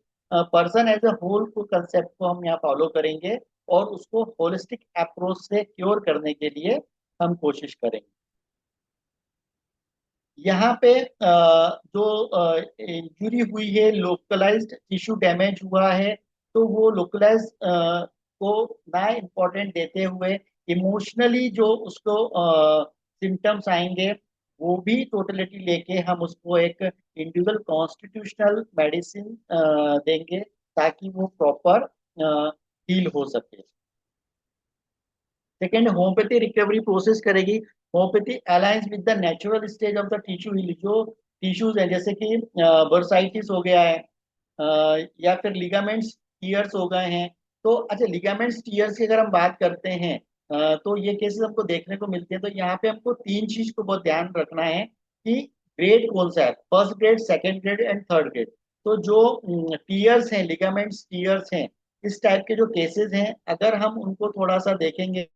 [SPEAKER 2] पर्सन एज ए होल को कंसेप्ट को हम यहाँ फॉलो करेंगे और उसको होलिस्टिक अप्रोच से क्योर करने के लिए हम कोशिश करेंगे। यहाँ पे जो इंजुरी हुई है, लोकलाइज्ड टिश्यू डैमेज हुआ है, तो वो लोकलाइज को ना इम्पोर्टेंट देते हुए इमोशनली जो उसको सिम्टम्स आएंगे वो भी टोटलिटी लेके हम उसको एक इंडिविजुअल कॉन्स्टिट्यूशनल मेडिसिन देंगे ताकि वो प्रॉपर हील हो सके। सेकेंड, होम्योपैथी रिकवरी प्रोसेस करेगी। Homeopathy aligns with the natural stage of the tissue heal. जो टिश्यूज हैं जैसे कि बर्साइटिस हो गया है, या फिर लिगामेंट्स टीयर्स हो गए हैं। तो अच्छा, लिगामेंट्स टीयर्स की अगर हम बात करते हैं तो ये केसेस हमको देखने को मिलते हैं। तो यहाँ पे हमको तीन चीज को बहुत ध्यान रखना है कि ग्रेड कौन सा है, first grade, second grade and third grade. तो जो टीयर्स हैं, लिगामेंट्स टीयर्स हैं, इस टाइप के जो केसेस हैं, अगर हम उनको थोड़ा सा देखेंगे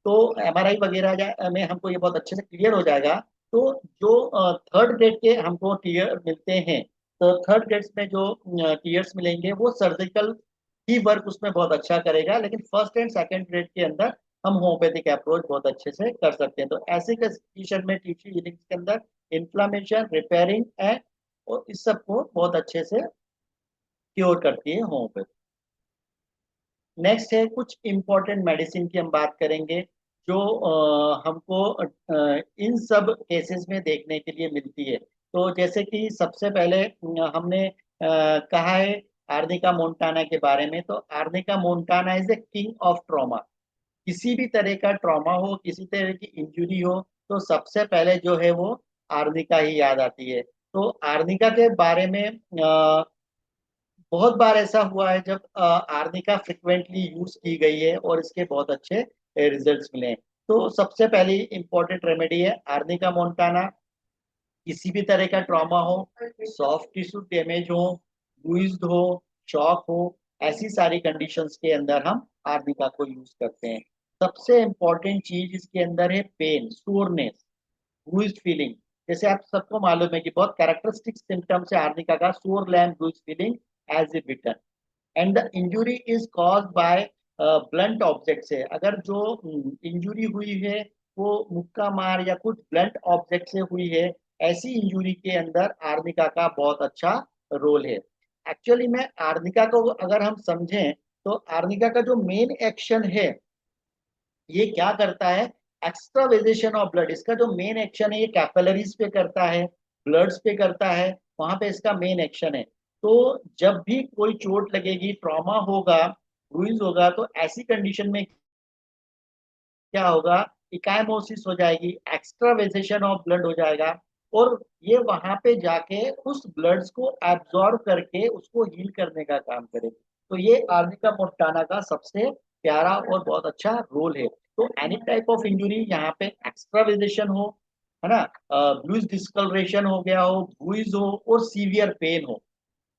[SPEAKER 2] तो एमआरआई वगैरह में हमको ये बहुत अच्छे से क्लियर हो जाएगा। तो जो थर्ड ग्रेड के हमको टीयर मिलते हैं, तो थर्ड ग्रेड्स में जो टीयर्स मिलेंगे वो सर्जिकल ही वर्क उसमें बहुत अच्छा करेगा, लेकिन फर्स्ट एंड सेकंड ग्रेड के अंदर हम होम्योपैथिक अप्रोच बहुत अच्छे से कर सकते हैं। तो ऐसे कंडीशन में टिश्यू हीलिंग के अंदर इन्फ्लामेशन, रिपेयरिंग एंड और इस सब को बहुत अच्छे से क्योर करती है होम्योपैथी। नेक्स्ट है कुछ इंपॉर्टेंट मेडिसिन की हम बात करेंगे जो हमको इन सब केसेस में देखने के लिए मिलती है। तो जैसे कि सबसे पहले हमने कहा है आर्निका मोंटाना के बारे में। तो arnica Montana is a king of trauma. किसी भी तरह का ट्रॉमा हो, किसी तरह की इंजरी हो, तो सबसे पहले जो है वो आर्निका ही याद आती है। तो आर्निका के बारे में बहुत बार ऐसा हुआ है जब आर्निका फ्रिक्वेंटली यूज की गई है और इसके बहुत अच्छे रिजल्ट्स मिले हैं। तो सबसे पहली इंपॉर्टेंट रेमेडी है आर्निका मोंटाना। किसी भी तरह का ट्रॉमा हो, सॉफ्ट टिश्यू डैमेज हो, ब्रूइज्ड हो, शॉक हो, ऐसी सारी कंडीशंस के अंदर हम आर्निका को यूज करते हैं। सबसे इंपॉर्टेंट चीज इसके अंदर है पेन, सोरनेस, ब्रूइज्ड फीलिंग। जैसे आप सबको मालूम है कि बहुत कैरेक्टरिस्टिक सिम्टम्स है आर्निका का, sore lame, bruised feeling as a beaten, and the injury is caused by blunt object से। अगर जो इंजुरी हुई है वो मुक्का मार या कुछ ब्लंट ऑब्जेक्ट से हुई है, ऐसी इंजुरी के अंदर आर्निका का बहुत अच्छा रोल है। एक्चुअली में आर्निका को अगर हम समझें तो आर्निका का जो मेन एक्शन है ये क्या करता है, एक्स्ट्रावेजेशन ऑफ ब्लड। इसका जो मेन एक्शन है ये कैपिलरीज पे करता है, ब्लड्स पे करता है, वहां पे इसका मेन एक्शन है। तो जब भी कोई चोट लगेगी, ट्रॉमा होगा, ब्रूइज होगा, तो ऐसी कंडीशन में क्या होगा, इकाइमोसिस हो जाएगी, एक्स्ट्रावेजेशन ऑफ ब्लड हो जाएगा, और ये वहां पे जाके उस ब्लड्स को एब्जॉर्ब करके उसको हील करने का काम करेगी। तो ये आर्निका मोंटाना का सबसे प्यारा और बहुत अच्छा रोल है। तो एनी टाइप ऑफ इंजुरी यहाँ पे एक्स्ट्रावेजेशन हो, है ना, ब्लूज डिस्कलरेशन हो गया हो, ब्रूइज हो और सीवियर पेन हो।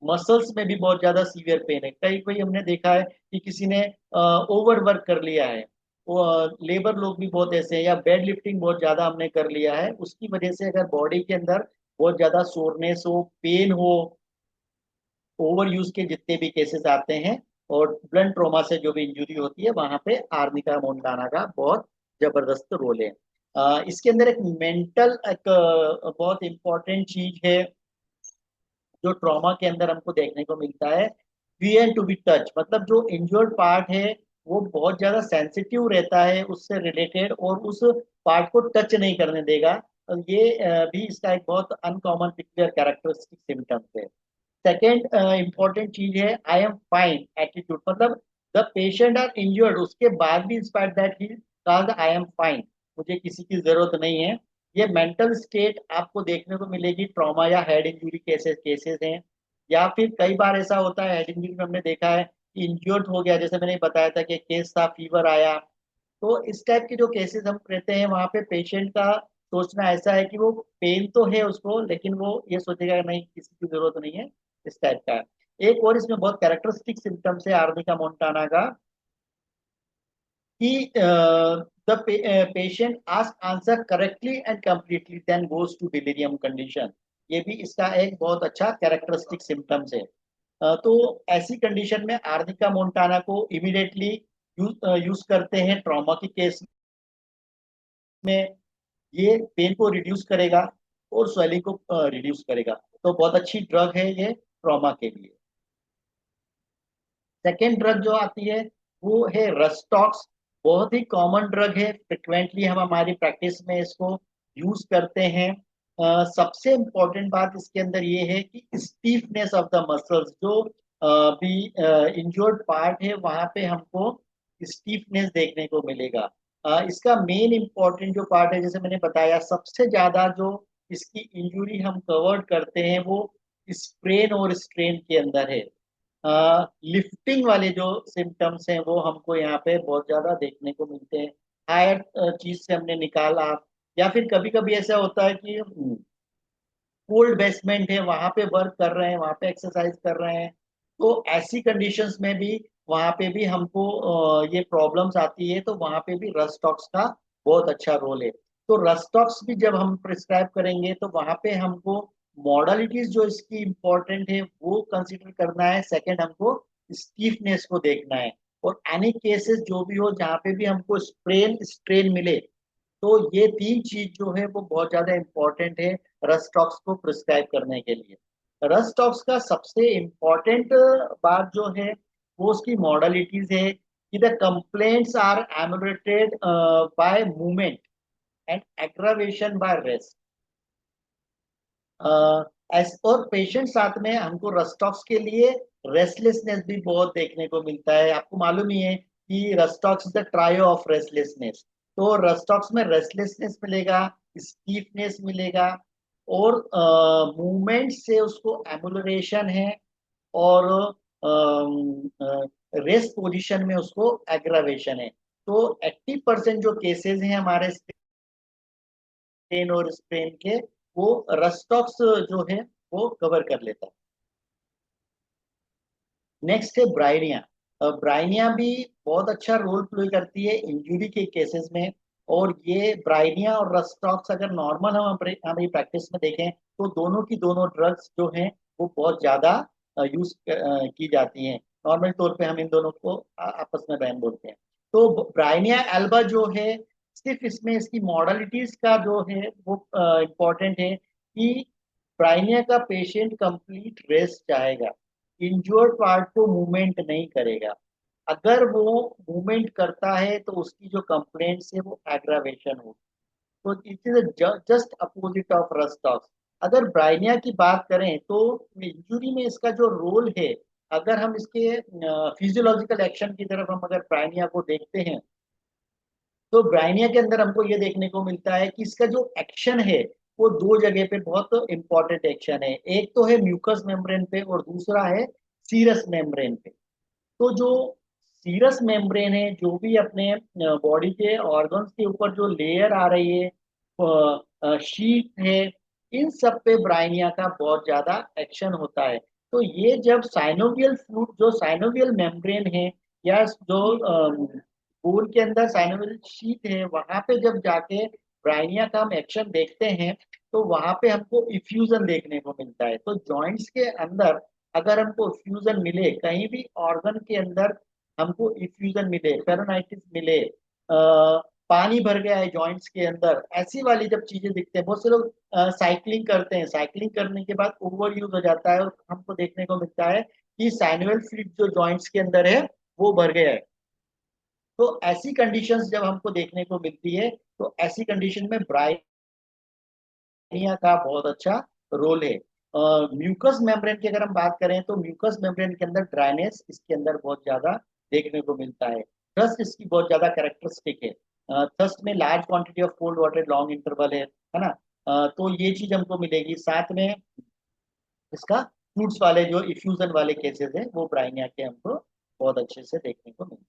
[SPEAKER 2] मसल्स में भी बहुत ज्यादा सीवियर पेन है। कई कोई हमने देखा है कि किसी ने ओवर वर्क कर लिया है, वो लेबर लोग भी बहुत ऐसे हैं, या वेट लिफ्टिंग बहुत ज्यादा हमने कर लिया है, उसकी वजह से अगर बॉडी के अंदर बहुत ज्यादा सोरनेस हो, पेन हो, ओवर यूज के जितने भी केसेस आते हैं और ब्लंट ट्रोमा से जो भी इंजरी होती है, वहां पे आर्निका मोंटाना का बहुत जबरदस्त रोल है। इसके अंदर एक मेंटल एक बहुत इंपॉर्टेंट चीज है जो ट्रॉमा के अंदर हमको देखने को मिलता है, फीयर टू बी टच। मतलब जो इंजर्ड पार्ट है वो बहुत ज्यादा सेंसिटिव रहता है उससे रिलेटेड, और उस पार्ट को टच नहीं करने देगा। और ये भी इसका एक बहुत अनकॉमन पिक्चर कैरेक्टरिस्टिक सिम्टम्स है। सेकेंड इंपॉर्टेंट चीज है आई एम फाइन एटीट्यूड। मतलब द पेशेंट आर इंजर्ड, उसके बाद भी inspired that he called I am fine, मुझे किसी की जरूरत नहीं है। ये मेंटल स्टेट आपको देखने को मिलेगी ट्रॉमा या हेड इंजरी केसेस केसेस हैं। या फिर कई बार ऐसा होता है हेड इंजरी में हमने देखा है कि इंज्योर्ड हो गया, जैसे मैंने बताया था कि केस था, फीवर आया। तो इस टाइप के जो केसेस हम रहते हैं वहां पे पेशेंट का सोचना ऐसा है कि वो पेन तो है उसको, लेकिन वो ये सोचेगा नहीं किसी की जरूरत नहीं है, इस टाइप का है। एक और इसमें बहुत कैरेक्टरिस्टिक सिम्टम्स है आर्निका मोंटाना का कि the patient ask answer correctly and completely then goes to delirium condition. ये भी इसका एक बहुत अच्छा कैरेक्टरिस्टिक सिम्टम्स है। तो ऐसी कंडीशन में आर्निका मोंटाना को इमिडिएटली यूज करते हैं ट्रॉमा के केस में। ये पेन को रिड्यूस करेगा और स्वेलिंग को रिड्यूस करेगा, तो बहुत अच्छी ड्रग है ये ट्रॉमा के लिए। सेकेंड ड्रग जो आती है वो है रस्टॉक्स। बहुत ही कॉमन ड्रग है, फ्रिक्वेंटली हम हमारी प्रैक्टिस में इसको यूज करते हैं। सबसे इम्पोर्टेंट बात इसके अंदर ये है कि स्टीफनेस ऑफ द मसल्स, जो भी इंजर्ड पार्ट है वहां पे हमको स्टीफनेस देखने को मिलेगा। इसका मेन इम्पोर्टेंट जो पार्ट है, जैसे मैंने बताया, सबसे ज्यादा जो इसकी इंजुरी हम कवर करते हैं वो स्प्रेन और स्ट्रेन के अंदर है। लिफ्टिंग वाले जो सिम्टम्स हैं वो हमको यहाँ पे बहुत ज्यादा देखने को मिलते हैं। हायर चीज से हमने निकाला, या फिर कभी कभी ऐसा होता है कि कोल्ड बेसमेंट है, वहां पे वर्क कर रहे हैं, वहां पे एक्सरसाइज कर रहे हैं, तो ऐसी कंडीशंस में भी वहां पे भी हमको ये प्रॉब्लम्स आती है, तो वहां पे भी रस्टॉक्स का बहुत अच्छा रोल है। तो रस्टॉक्स भी जब हम प्रिस्क्राइब करेंगे तो वहां पे हमको मॉडलिटीज जो इसकी इंपॉर्टेंट है वो कंसिडर करना है। सेकंड, हमको स्टीफनेस को देखना है। और एनी केसेस जो भी हो जहाँ पे भी हमको स्प्रेन स्ट्रेन मिले, तो ये तीन चीज जो है वो बहुत ज्यादा इंपॉर्टेंट है रस्टॉक्स को प्रिस्क्राइब करने के लिए। रस्टॉक्स का सबसे इम्पोर्टेंट बात जो है वो उसकी मॉडलिटीज है कि the complaints are ameliorated by movement and aggravation by rest. और पेशेंट साथ में हमको रस्टॉक्स के लिए रेस्टलेसनेस भी बहुत देखने को मिलता है। आपको मालूम ही है कि rhus tox the trio of restlessness. तो रस्टॉक्स में रेस्टलेसनेस मिलेगा, स्टीफनेस मिलेगा, और मूवमेंट से उसको एमुलरेशन है, और रेस्ट पोजीशन में उसको एग्रावेशन है। तो 80% जो केसेस हैं हमारे स्ट्रेन और स्ट्रेन के, वो रस्टॉक्स जो है वो कवर कर लेता है। नेक्स्ट है ब्राइनिया। ब्राइनिया भी बहुत अच्छा रोल प्ले करती है इंजुरी के केसेस में। और ये ब्राइनिया और रस्टॉक्स अगर नॉर्मल हम हमारी प्रैक्टिस में देखें तो दोनों की दोनों ड्रग्स जो हैं वो बहुत ज्यादा यूज की जाती हैं। नॉर्मल तौर पे हम इन दोनों को आपस में बहन बोलते हैं। तो ब्राइनिया एल्बा जो है, सिर्फ इसमें इसकी मॉडलिटीज का जो है वो इम्पोर्टेंट है कि ब्राइनिया का पेशेंट कंप्लीट रेस्ट चाहेगा, इंजोर्ड पार्ट को मूवमेंट नहीं करेगा। अगर वो मूवमेंट करता है तो उसकी जो कंप्लेंट्स है वो एग्रावेशन होगी। तो it is just opposite of rhus tox. अगर ब्राइनिया की बात करें तो इंजुरी में इसका जो रोल है, अगर हम इसके फिजियोलॉजिकल एक्शन की तरफ हम अगर ब्राइनिया को देखते हैं, तो ब्राइनिया के अंदर हमको ये देखने को मिलता है कि इसका जो एक्शन है वो दो जगह पे बहुत इंपॉर्टेंट एक्शन है। एक तो है म्यूकस मेम्ब्रेन पे और दूसरा है सीरस मेम्ब्रेन पे। तो जो सीरस मेम्ब्रेन है, जो भी अपने बॉडी के ऑर्गन्स के ऊपर जो लेयर आ रही है, शीट है, इन सब पे ब्राइनिया का बहुत ज्यादा एक्शन होता है। तो ये जब साइनोवियल फ्लूइड, जो साइनोवियल मेम्ब्रेन है, या जो बोन के अंदर साइनोवियल शीट है, वहां पे जब जाके ब्राइनिया का हम एक्शन देखते हैं तो वहां पे हमको इफ्यूजन देखने को मिलता है। तो जॉइंट्स के अंदर अगर हमको इफ्यूजन मिले, कहीं भी ऑर्गन के अंदर हमको इफ्यूजन मिले, पेरोनाइटिस मिले, पानी भर गया है जॉइंट्स के अंदर, ऐसी वाली जब चीजें दिखते हैं, बहुत से लोग साइकिलिंग करते हैं, साइकिलिंग करने के बाद ओवर यूज हो जाता है और हमको देखने को मिलता है कि साइनोवियल फ्लूइड जो जॉइंट्स के अंदर है वो भर गया है। तो ऐसी कंडीशंस जब हमको देखने को मिलती है, तो ऐसी कंडीशन में ब्राइनिया का बहुत अच्छा रोल है। म्यूकस मेम्ब्रेन की अगर हम बात करें तो म्यूकस मेम्ब्रेन के अंदर ड्राइनेस इसके अंदर बहुत ज्यादा देखने को मिलता है। थ्रस्ट इसकी बहुत ज्यादा कैरेक्टरिस्टिक है। थ्रस्ट में large quantity of cold water, long interval है ना। तो ये चीज हमको मिलेगी। साथ में इसका फ्लूड्स वाले जो इफ्यूजन वाले केसेस है वो ब्राइनिया के हमको बहुत अच्छे से देखने को मिलते हैं।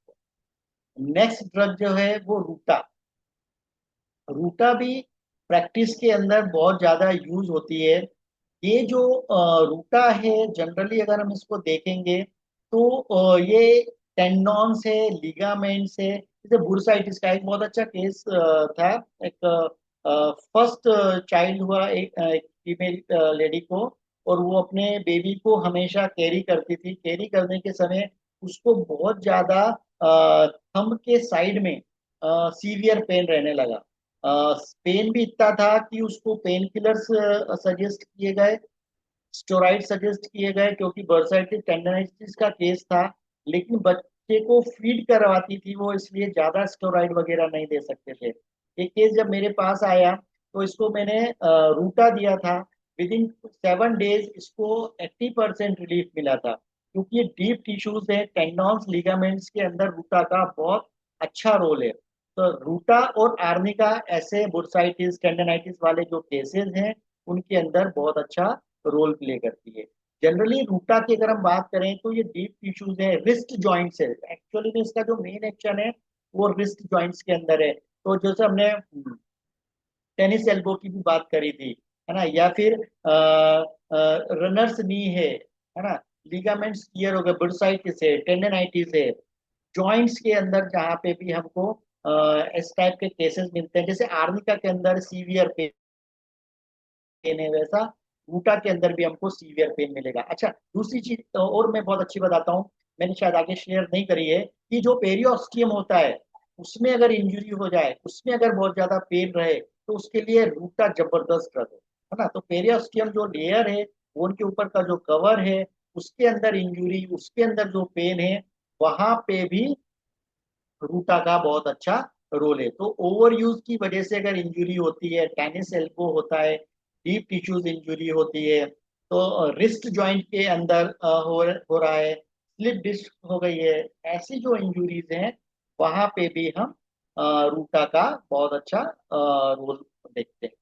[SPEAKER 2] नेक्स्ट ड्रग जो है वो रूटा। रूटा भी प्रैक्टिस के अंदर बहुत ज्यादा यूज होती है। ये जो रूटा है, जनरली अगर हम इसको देखेंगे तो ये टेंडॉन्स है, लिगामेंट्स है। जैसे बुर्साइटिस का एक बहुत अच्छा केस था। एक फर्स्ट चाइल्ड हुआ एक फीमेल लेडी को, और वो अपने बेबी को हमेशा कैरी करती थी। कैरी करने के समय उसको बहुत ज्यादा थंब के साइड में सीवियर पेन रहने लगा। पेन भी इतना था कि उसको पेन किलर्स सजेस्ट किए गए, स्टेरॉइड सजेस्ट किए गए, क्योंकि बर्साइटिस टेंडनाइटिस का केस था। लेकिन बच्चे को फीड करवाती थी वो, इसलिए ज्यादा स्टेरॉइड वगैरह नहीं दे सकते थे। एक केस जब मेरे पास आया तो इसको मैंने रूटा दिया था। विद इन 7 डेज इसको 80% रिलीफ मिला था, क्योंकि ये डीप टिश्यूज है, टेंडॉन्स लिगामेंट्स के अंदर रूटा का बहुत अच्छा रोल है। तो रूटा और आर्निका ऐसे बुर्साइटिस टेंडनाइटिस वाले जो केसेस हैं उनके अंदर बहुत अच्छा रोल प्ले करती है। जनरली रूटा की अगर हम बात करें तो ये डीप टिश्यूज है, रिस्ट जॉइंट्स है। एक्चुअली में इसका जो मेन एक्शन है वो रिस्ट जॉइंट्स के अंदर है। तो जैसे हमने टेनिस एल्बो की भी बात करी थी, है ना, या फिर रनर्स नी है ना, लिगामेंट्स टियर हो गए, बुर्साइटिस है, टेंडनाइटिस है, जॉइंट्स के अंदर जहाँ पे भी हमको इस टाइप के केसेस मिलते हैं, जैसे आर्निका के अंदर सीवियर पेन है, वैसा रूटा के अंदर भी हमको सीवियर पेन मिलेगा। अच्छा, दूसरी चीज और मैं बहुत अच्छी बताता हूँ, मैंने शायद आगे शेयर नहीं करी है, कि जो पेरियोस्टियम होता है उसमें अगर इंजरी हो जाए, उसमें अगर बहुत ज्यादा पेन रहे, तो उसके लिए रूटा जबरदस्त ड्रग है ना। तो पेरियोस्टियम जो लेयर है, वो उनके ऊपर का जो कवर है, उसके अंदर इंजरी, उसके अंदर जो पेन है, वहां पे भी रूटा का बहुत अच्छा रोल है। तो ओवर यूज की वजह से अगर इंजरी होती है, टेनिस एल्बो होता है, डीप टिश्यूज इंजरी होती है, तो रिस्ट जॉइंट के अंदर हो रहा है, स्लिप डिस्क हो गई है, ऐसी जो इंजरीज हैं वहां पे भी हम रूटा का बहुत अच्छा रोल देखते हैं।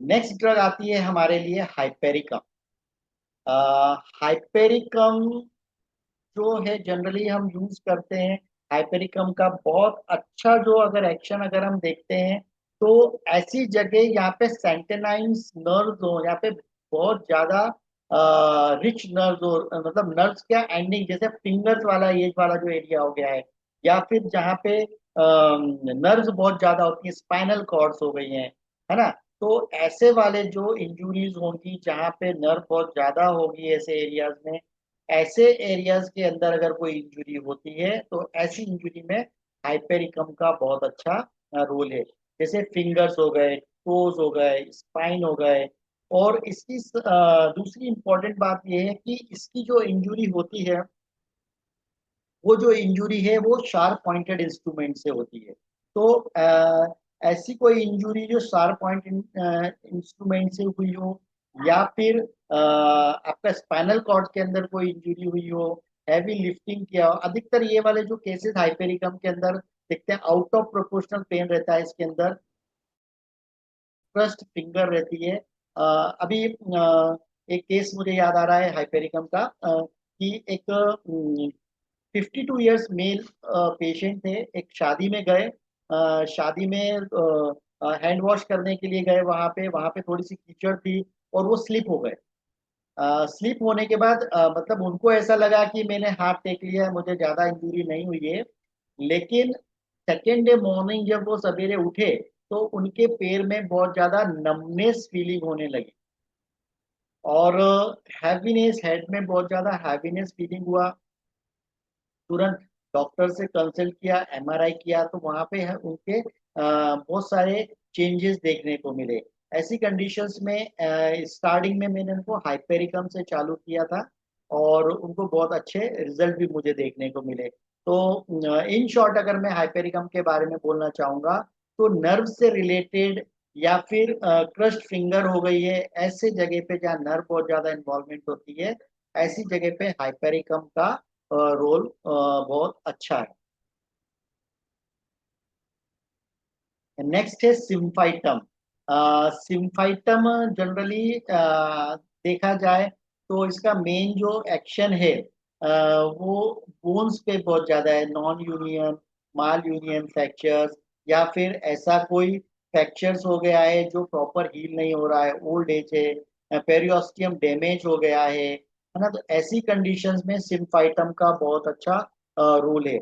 [SPEAKER 2] नेक्स्ट ड्रग आती है हमारे लिए हाइपेरिकम। हाइपेरिकम जो है जनरली हम यूज करते हैं, हाइपेरिकम का बहुत अच्छा जो अगर एक्शन अगर हम देखते हैं, तो ऐसी जगह यहाँ पे सेंटेनाइन्स नर्व्स हो, यहाँ पे बहुत ज्यादा रिच नर्व्स हो, मतलब नर्व्स क्या एंडिंग, जैसे फिंगर्स वाला एज वाला जो एरिया हो गया है, या फिर जहाँ पे नर्व्स बहुत ज्यादा होती है, स्पाइनल कॉर्ड्स हो गई हैं, है ना। तो ऐसे वाले जो इंजुरीज होंगी जहाँ पे नर्व बहुत ज्यादा होगी ऐसे एरियाज में, ऐसे एरियाज के अंदर अगर कोई इंजुरी होती है, तो ऐसी इंजुरी में हाइपेरिकम का बहुत अच्छा रोल है। जैसे फिंगर्स हो गए, टोज हो गए, स्पाइन हो गए। और इसकी दूसरी इंपॉर्टेंट बात यह है कि इसकी जो इंजुरी होती है, वो जो इंजुरी है वो शार्प पॉइंटेड इंस्ट्रूमेंट से होती है। तो ऐसी कोई इंजुरी जो शार्प पॉइंट इंस्ट्रूमेंट से हुई हो, या फिर आपका स्पाइनल कॉर्ड के अंदर कोई इंजुरी हुई हो, हैवी लिफ्टिंग किया हो, अधिकतर ये वाले जो केसेस हाइपेरिकम के अंदर देखते हैं, आउट ऑफ प्रोपोर्शनल पेन रहता है इसके अंदर, क्रस्ट फिंगर रहती है। अभी एक केस मुझे याद आ रहा है हाइपेरिकम का, कि एक 52 ईयर्स मेल पेशेंट थे, एक शादी में गए, शादी में हैंड वॉश करने के लिए गए, वहां पे थोड़ी सी कीचड़ थी और वो स्लिप हो गए। स्लिप होने के बाद मतलब उनको ऐसा लगा कि मैंने हाथ टेक लिया है, मुझे ज्यादा इंजरी नहीं हुई है। लेकिन सेकेंड डे मॉर्निंग जब वो सवेरे उठे, तो उनके पैर में बहुत ज्यादा नमनेस फीलिंग होने लगी, और हैवीनेस, हेड में बहुत ज्यादा हैवीनेस फीलिंग हुआ। तुरंत डॉक्टर से कंसल्ट किया, एमआरआई किया, तो वहां पे उनके बहुत सारे चेंजेस देखने को मिले। ऐसी कंडीशंस में स्टार्टिंग में मैंने उनको हाइपेरिकम से चालू किया था, और उनको बहुत अच्छे रिजल्ट भी मुझे देखने को मिले। तो इन शॉर्ट अगर मैं हाइपेरिकम के बारे में बोलना चाहूंगा, तो नर्व से रिलेटेड, या फिर क्रस्ट फिंगर हो गई है, ऐसे जगह पे जहाँ नर्व बहुत ज्यादा इन्वॉल्वमेंट होती है, ऐसी जगह पे हाइपेरिकम का रोल बहुत अच्छा है। नेक्स्ट है सिम्फाइटम। सिम्फाइटम जनरली देखा जाए तो इसका मेन जो एक्शन है वो बोन्स पे बहुत ज्यादा है, नॉन यूनियन, माल यूनियन फ्रैक्चर्स, या फिर ऐसा कोई फ्रैक्चर्स हो गया है जो प्रॉपर हील नहीं हो रहा है, ओल्ड एज है, पेरियोस्टियम डैमेज हो गया है ना। तो ऐसी कंडीशंस में सिम्फाइटम का बहुत अच्छा रोल है।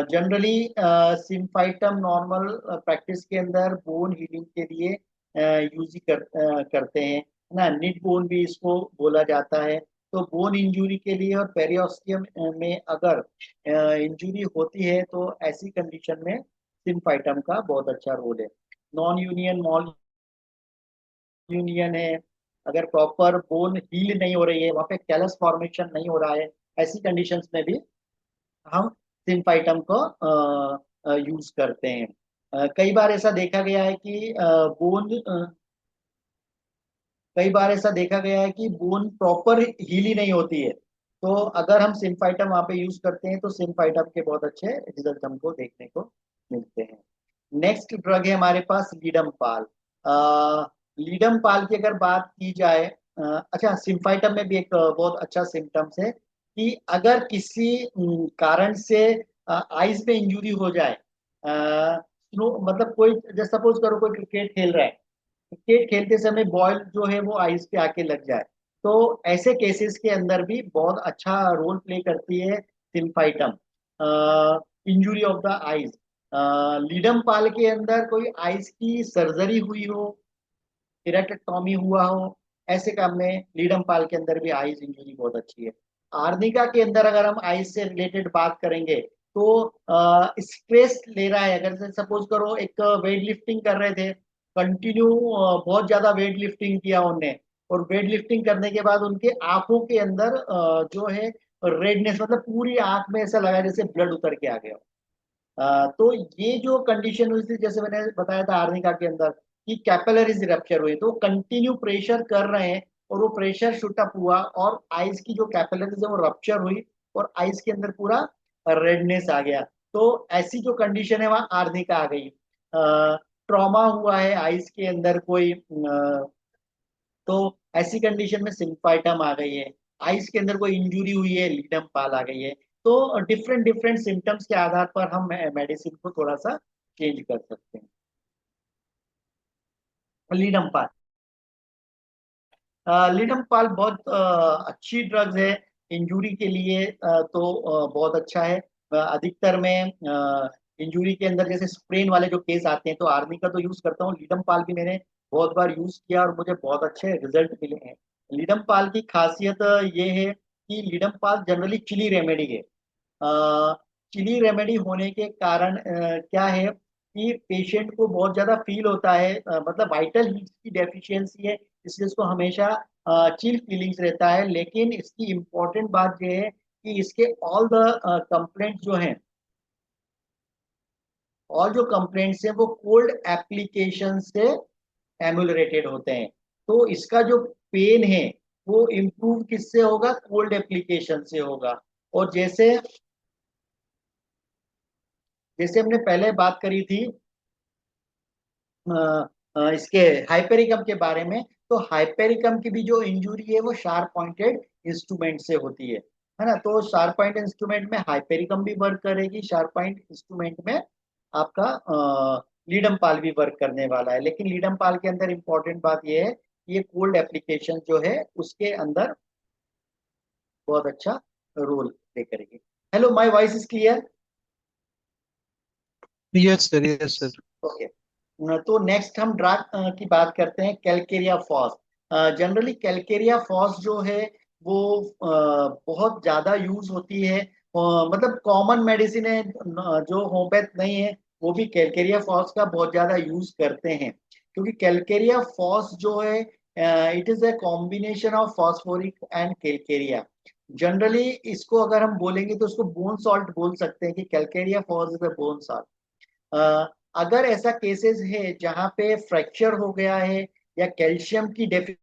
[SPEAKER 2] जनरली सिम्फाइटम नॉर्मल प्रैक्टिस के अंदर बोन हीलिंग के लिए यूज ही करते हैं ना। निट बोन भी इसको बोला जाता है। तो बोन इंजरी के लिए और पेरियोस्टियम में अगर इंजरी होती है तो ऐसी कंडीशन में सिम्फाइटम का बहुत अच्छा रोल है। नॉन यूनियन मॉल यूनियन है, अगर प्रॉपर बोन हील नहीं हो रही है, वहां पे कैलस फॉर्मेशन नहीं हो रहा है, ऐसी कंडीशंस में भी हम सिम्फाइटम को यूज करते हैं। कई बार ऐसा देखा गया है कि बोन कई बार ऐसा देखा गया है कि बोन प्रॉपर हील ही नहीं होती है, तो अगर हम सिम्फाइटम वहां पे यूज करते हैं तो सिम्फाइटम के बहुत अच्छे रिजल्ट हमको देखने को मिलते हैं। नेक्स्ट ड्रग है हमारे पास लीडम पाल। लीडम पाल की अगर बात की जाए, अच्छा सिम्फाइटम में भी एक बहुत अच्छा सिम्टम्स है कि अगर किसी कारण से आईज में इंजरी हो जाए, मतलब कोई जैसे सपोज करो कोई क्रिकेट खेल रहा है, क्रिकेट खेलते समय बॉल जो है वो आइस पे आके लग जाए, तो ऐसे केसेस के अंदर भी बहुत अच्छा रोल प्ले करती है symphytum, injury of the eyes. Ledum pal के अंदर कोई आइस की सर्जरी हुई हो, केराटेक्टॉमी हुआ हो, ऐसे काम में लीडम पाल के अंदर भी आइज इंजरी बहुत अच्छी है। आर्निका के अंदर अगर हम आइज से रिलेटेड बात करेंगे तो स्ट्रेस ले रहा है, अगर सपोज करो एक वेट लिफ्टिंग कर रहे थे, कंटिन्यू बहुत ज्यादा वेट लिफ्टिंग किया उनने, और वेट लिफ्टिंग करने के बाद उनके आंखों के अंदर जो है रेडनेस, मतलब पूरी आंख में ऐसा लगा जैसे ब्लड उतर के आ गया। तो ये जो कंडीशन हुई थी, जैसे मैंने बताया था आर्निका के अंदर कि कैपिलरीज रप्चर हुए, तो कंटिन्यू प्रेशर कर रहे हैं और वो प्रेशर शूटअप हुआ और आइस की जो कैपिलरीज है वो रप्चर हुई और आइस के अंदर पूरा रेडनेस आ गया। तो ऐसी जो कंडीशन है वहाँ आर्निका आ गई। ट्रॉमा हुआ है आइस के अंदर कोई, तो ऐसी कंडीशन में सिम्पाइटम आ गई है। आइस के अंदर कोई इंजरी हुई है, लीडम पाल आ गई है। तो डिफरेंट डिफरेंट सिम्टम्स के आधार पर हम मेडिसिन को थोड़ा सा चेंज कर सकते हैं। लीडम पाल, लीडम पाल बहुत अच्छी ड्रग्स है इंजरी के लिए, तो बहुत अच्छा है। अधिकतर में इंजरी के अंदर जैसे स्प्रेन वाले जो केस आते हैं तो आर्मी का तो यूज करता हूँ, लीडम पाल भी मैंने बहुत बार यूज किया और मुझे बहुत अच्छे रिजल्ट मिले हैं। लीडम पाल की खासियत ये है कि लीडम पाल जनरली चिली रेमेडी है। चिली रेमेडी होने के कारण क्या है कि पेशेंट को बहुत ज्यादा फील होता है, मतलब वाइटल हीट की डेफिशिएंसी है, इसलिए इसको हमेशा चिल फीलिंग्स रहता है। लेकिन इसकी इम्पोर्टेंट बात यह है कि इसके कंप्लेंट जो हैं ऑल जो कंप्लेंट्स हैं वो कोल्ड एप्लीकेशन से एमुलरेटेड होते हैं। तो इसका जो पेन है वो इम्प्रूव किससे होगा, कोल्ड एप्लीकेशन से होगा। और जैसे जैसे हमने पहले बात करी थी अ, इसके हाइपेरिकम के बारे में, तो हाइपेरिकम की भी जो इंजुरी है वो शार्प पॉइंटेड इंस्ट्रूमेंट से होती है ना। तो शार्प पॉइंट इंस्ट्रूमेंट में हाइपेरिकम भी वर्क करेगी, शार्प पॉइंट इंस्ट्रूमेंट में आपका लीडम पाल भी वर्क करने वाला है। लेकिन लीडम पाल के अंदर इंपॉर्टेंट बात यह है कि ये कोल्ड एप्लीकेशन जो है उसके अंदर बहुत अच्छा रोल प्ले करेगी। Hello, my voice is clear?
[SPEAKER 1] Yes sir, yes sir.
[SPEAKER 2] Okay. तो नेक्स्ट हम ड्रग की बात करते हैं, कैलकेरिया फॉस। जनरली कैलकेरिया फॉस जो है वो बहुत ज्यादा यूज होती है, मतलब कॉमन मेडिसिन है, जो होम्योपैथ नहीं है वो भी कैलकेरिया फॉस का बहुत ज्यादा यूज करते हैं, क्योंकि कैलकेरिया फॉस जो है it is a combination of phosphoric and Calcarea. Generally इसको अगर हम बोलेंगे तो उसको बोन सॉल्ट बोल सकते हैं कि calcarea phos is a bone salt. अगर ऐसा केसेस है जहां पे फ्रैक्चर हो गया है या कैल्शियम की डेफिशिएंसी,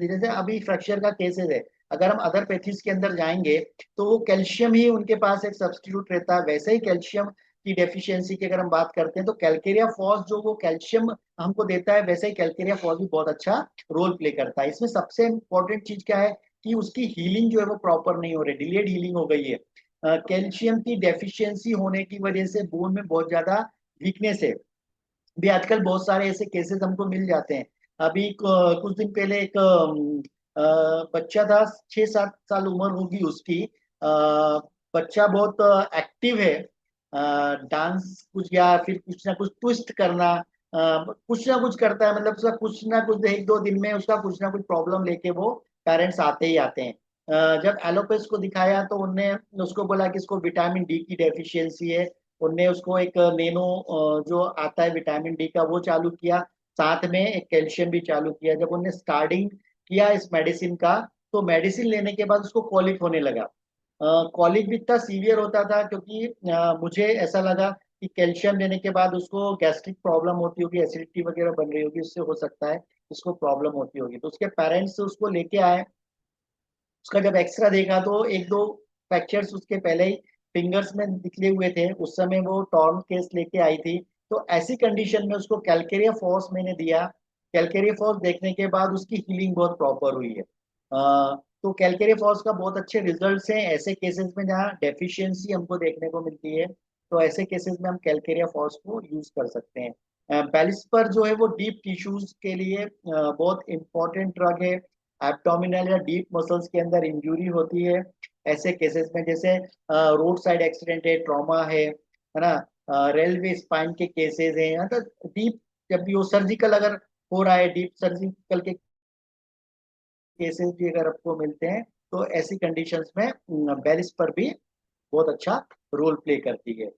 [SPEAKER 2] जैसे अभी फ्रैक्चर का केसेस है, अगर हम अदर पैथीज के अंदर जाएंगे तो वो कैल्शियम ही उनके पास एक सब्स्टिट्यूट रहता है। वैसे ही कैल्शियम की डेफिशिएंसी की अगर हम बात करते हैं तो कैलकेरिया फॉस जो वो कैल्शियम हमको देता है, वैसे ही कैलकेरिया फॉस भी बहुत अच्छा रोल प्ले करता है। इसमें सबसे इंपॉर्टेंट चीज क्या है कि उसकी हीलिंग जो है वो प्रॉपर नहीं हो रही, डिलेड हीलिंग हो गई है। कैल्शियम की डेफिशिएंसी होने की वजह से बोन में बहुत ज्यादा वीकनेस है। भी आजकल बहुत सारे ऐसे केसेस हमको मिल जाते हैं। अभी कुछ दिन पहले एक बच्चा था, 6-7 साल उम्र होगी उसकी। बच्चा बहुत एक्टिव है, डांस कुछ या फिर कुछ ना कुछ ट्विस्ट करना, कुछ ना कुछ करता है, मतलब उसका कुछ ना कुछ 1-2 दिन में उसका कुछ ना कुछ प्रॉब्लम लेके वो पेरेंट्स आते ही आते हैं। जब एलोपैथ को दिखाया तो उनने उसको बोला कि इसको विटामिन डी की डेफिशिएंसी है। उनने उसको एक नेनो जो आता है विटामिन डी का वो चालू किया, साथ में एक कैल्शियम भी चालू किया। जब उनने स्टार्टिंग किया इस मेडिसिन का, तो मेडिसिन लेने के बाद उसको कॉलिक होने लगा। कॉलिक भी इतना सीवियर होता था, क्योंकि मुझे ऐसा लगा कि कैल्शियम लेने के बाद उसको गैस्ट्रिक प्रॉब्लम होती होगी, एसिडिटी वगैरह बन रही होगी, उससे हो सकता है उसको प्रॉब्लम होती होगी। तो उसके पेरेंट्स उसको लेके आए। उसका जब एक्सरा देखा तो 1-2 फ्रैक्चर्स उसके पहले ही फिंगर्स में निकले हुए थे, उस समय वो टॉर्न केस लेके आई थी। तो ऐसी कंडीशन में उसको कैलकेरिया फॉस मैंने दिया। कैलकेरिया फॉस देखने के बाद उसकी हीलिंग बहुत प्रॉपर हुई है। तो कैलकेरिया फॉस का बहुत अच्छे रिजल्ट्स हैं ऐसे केसेस में जहाँ डेफिशिएंसी हमको देखने को मिलती है। तो ऐसे केसेस में हम कैलकेरिया फॉस को यूज कर सकते हैं। बेलिस्पर जो है वो डीप टिश्यूज के लिए बहुत इंपॉर्टेंट ड्रग है। एब्डोमिनल या डीप मसल्स के अंदर इंजरी होती है ऐसे केसेस में, जैसे रोड साइड एक्सीडेंट है, ट्रॉमा है ना, रेलवे स्पाइन के केसेस हैं, या तो डीप, जब भी वो सर्जिकल अगर हो रहा है, डीप सर्जिकल के केसेस भी अगर आपको मिलते हैं, तो ऐसी कंडीशंस में बेलिस पर भी बहुत अच्छा रोल प्ले करती है।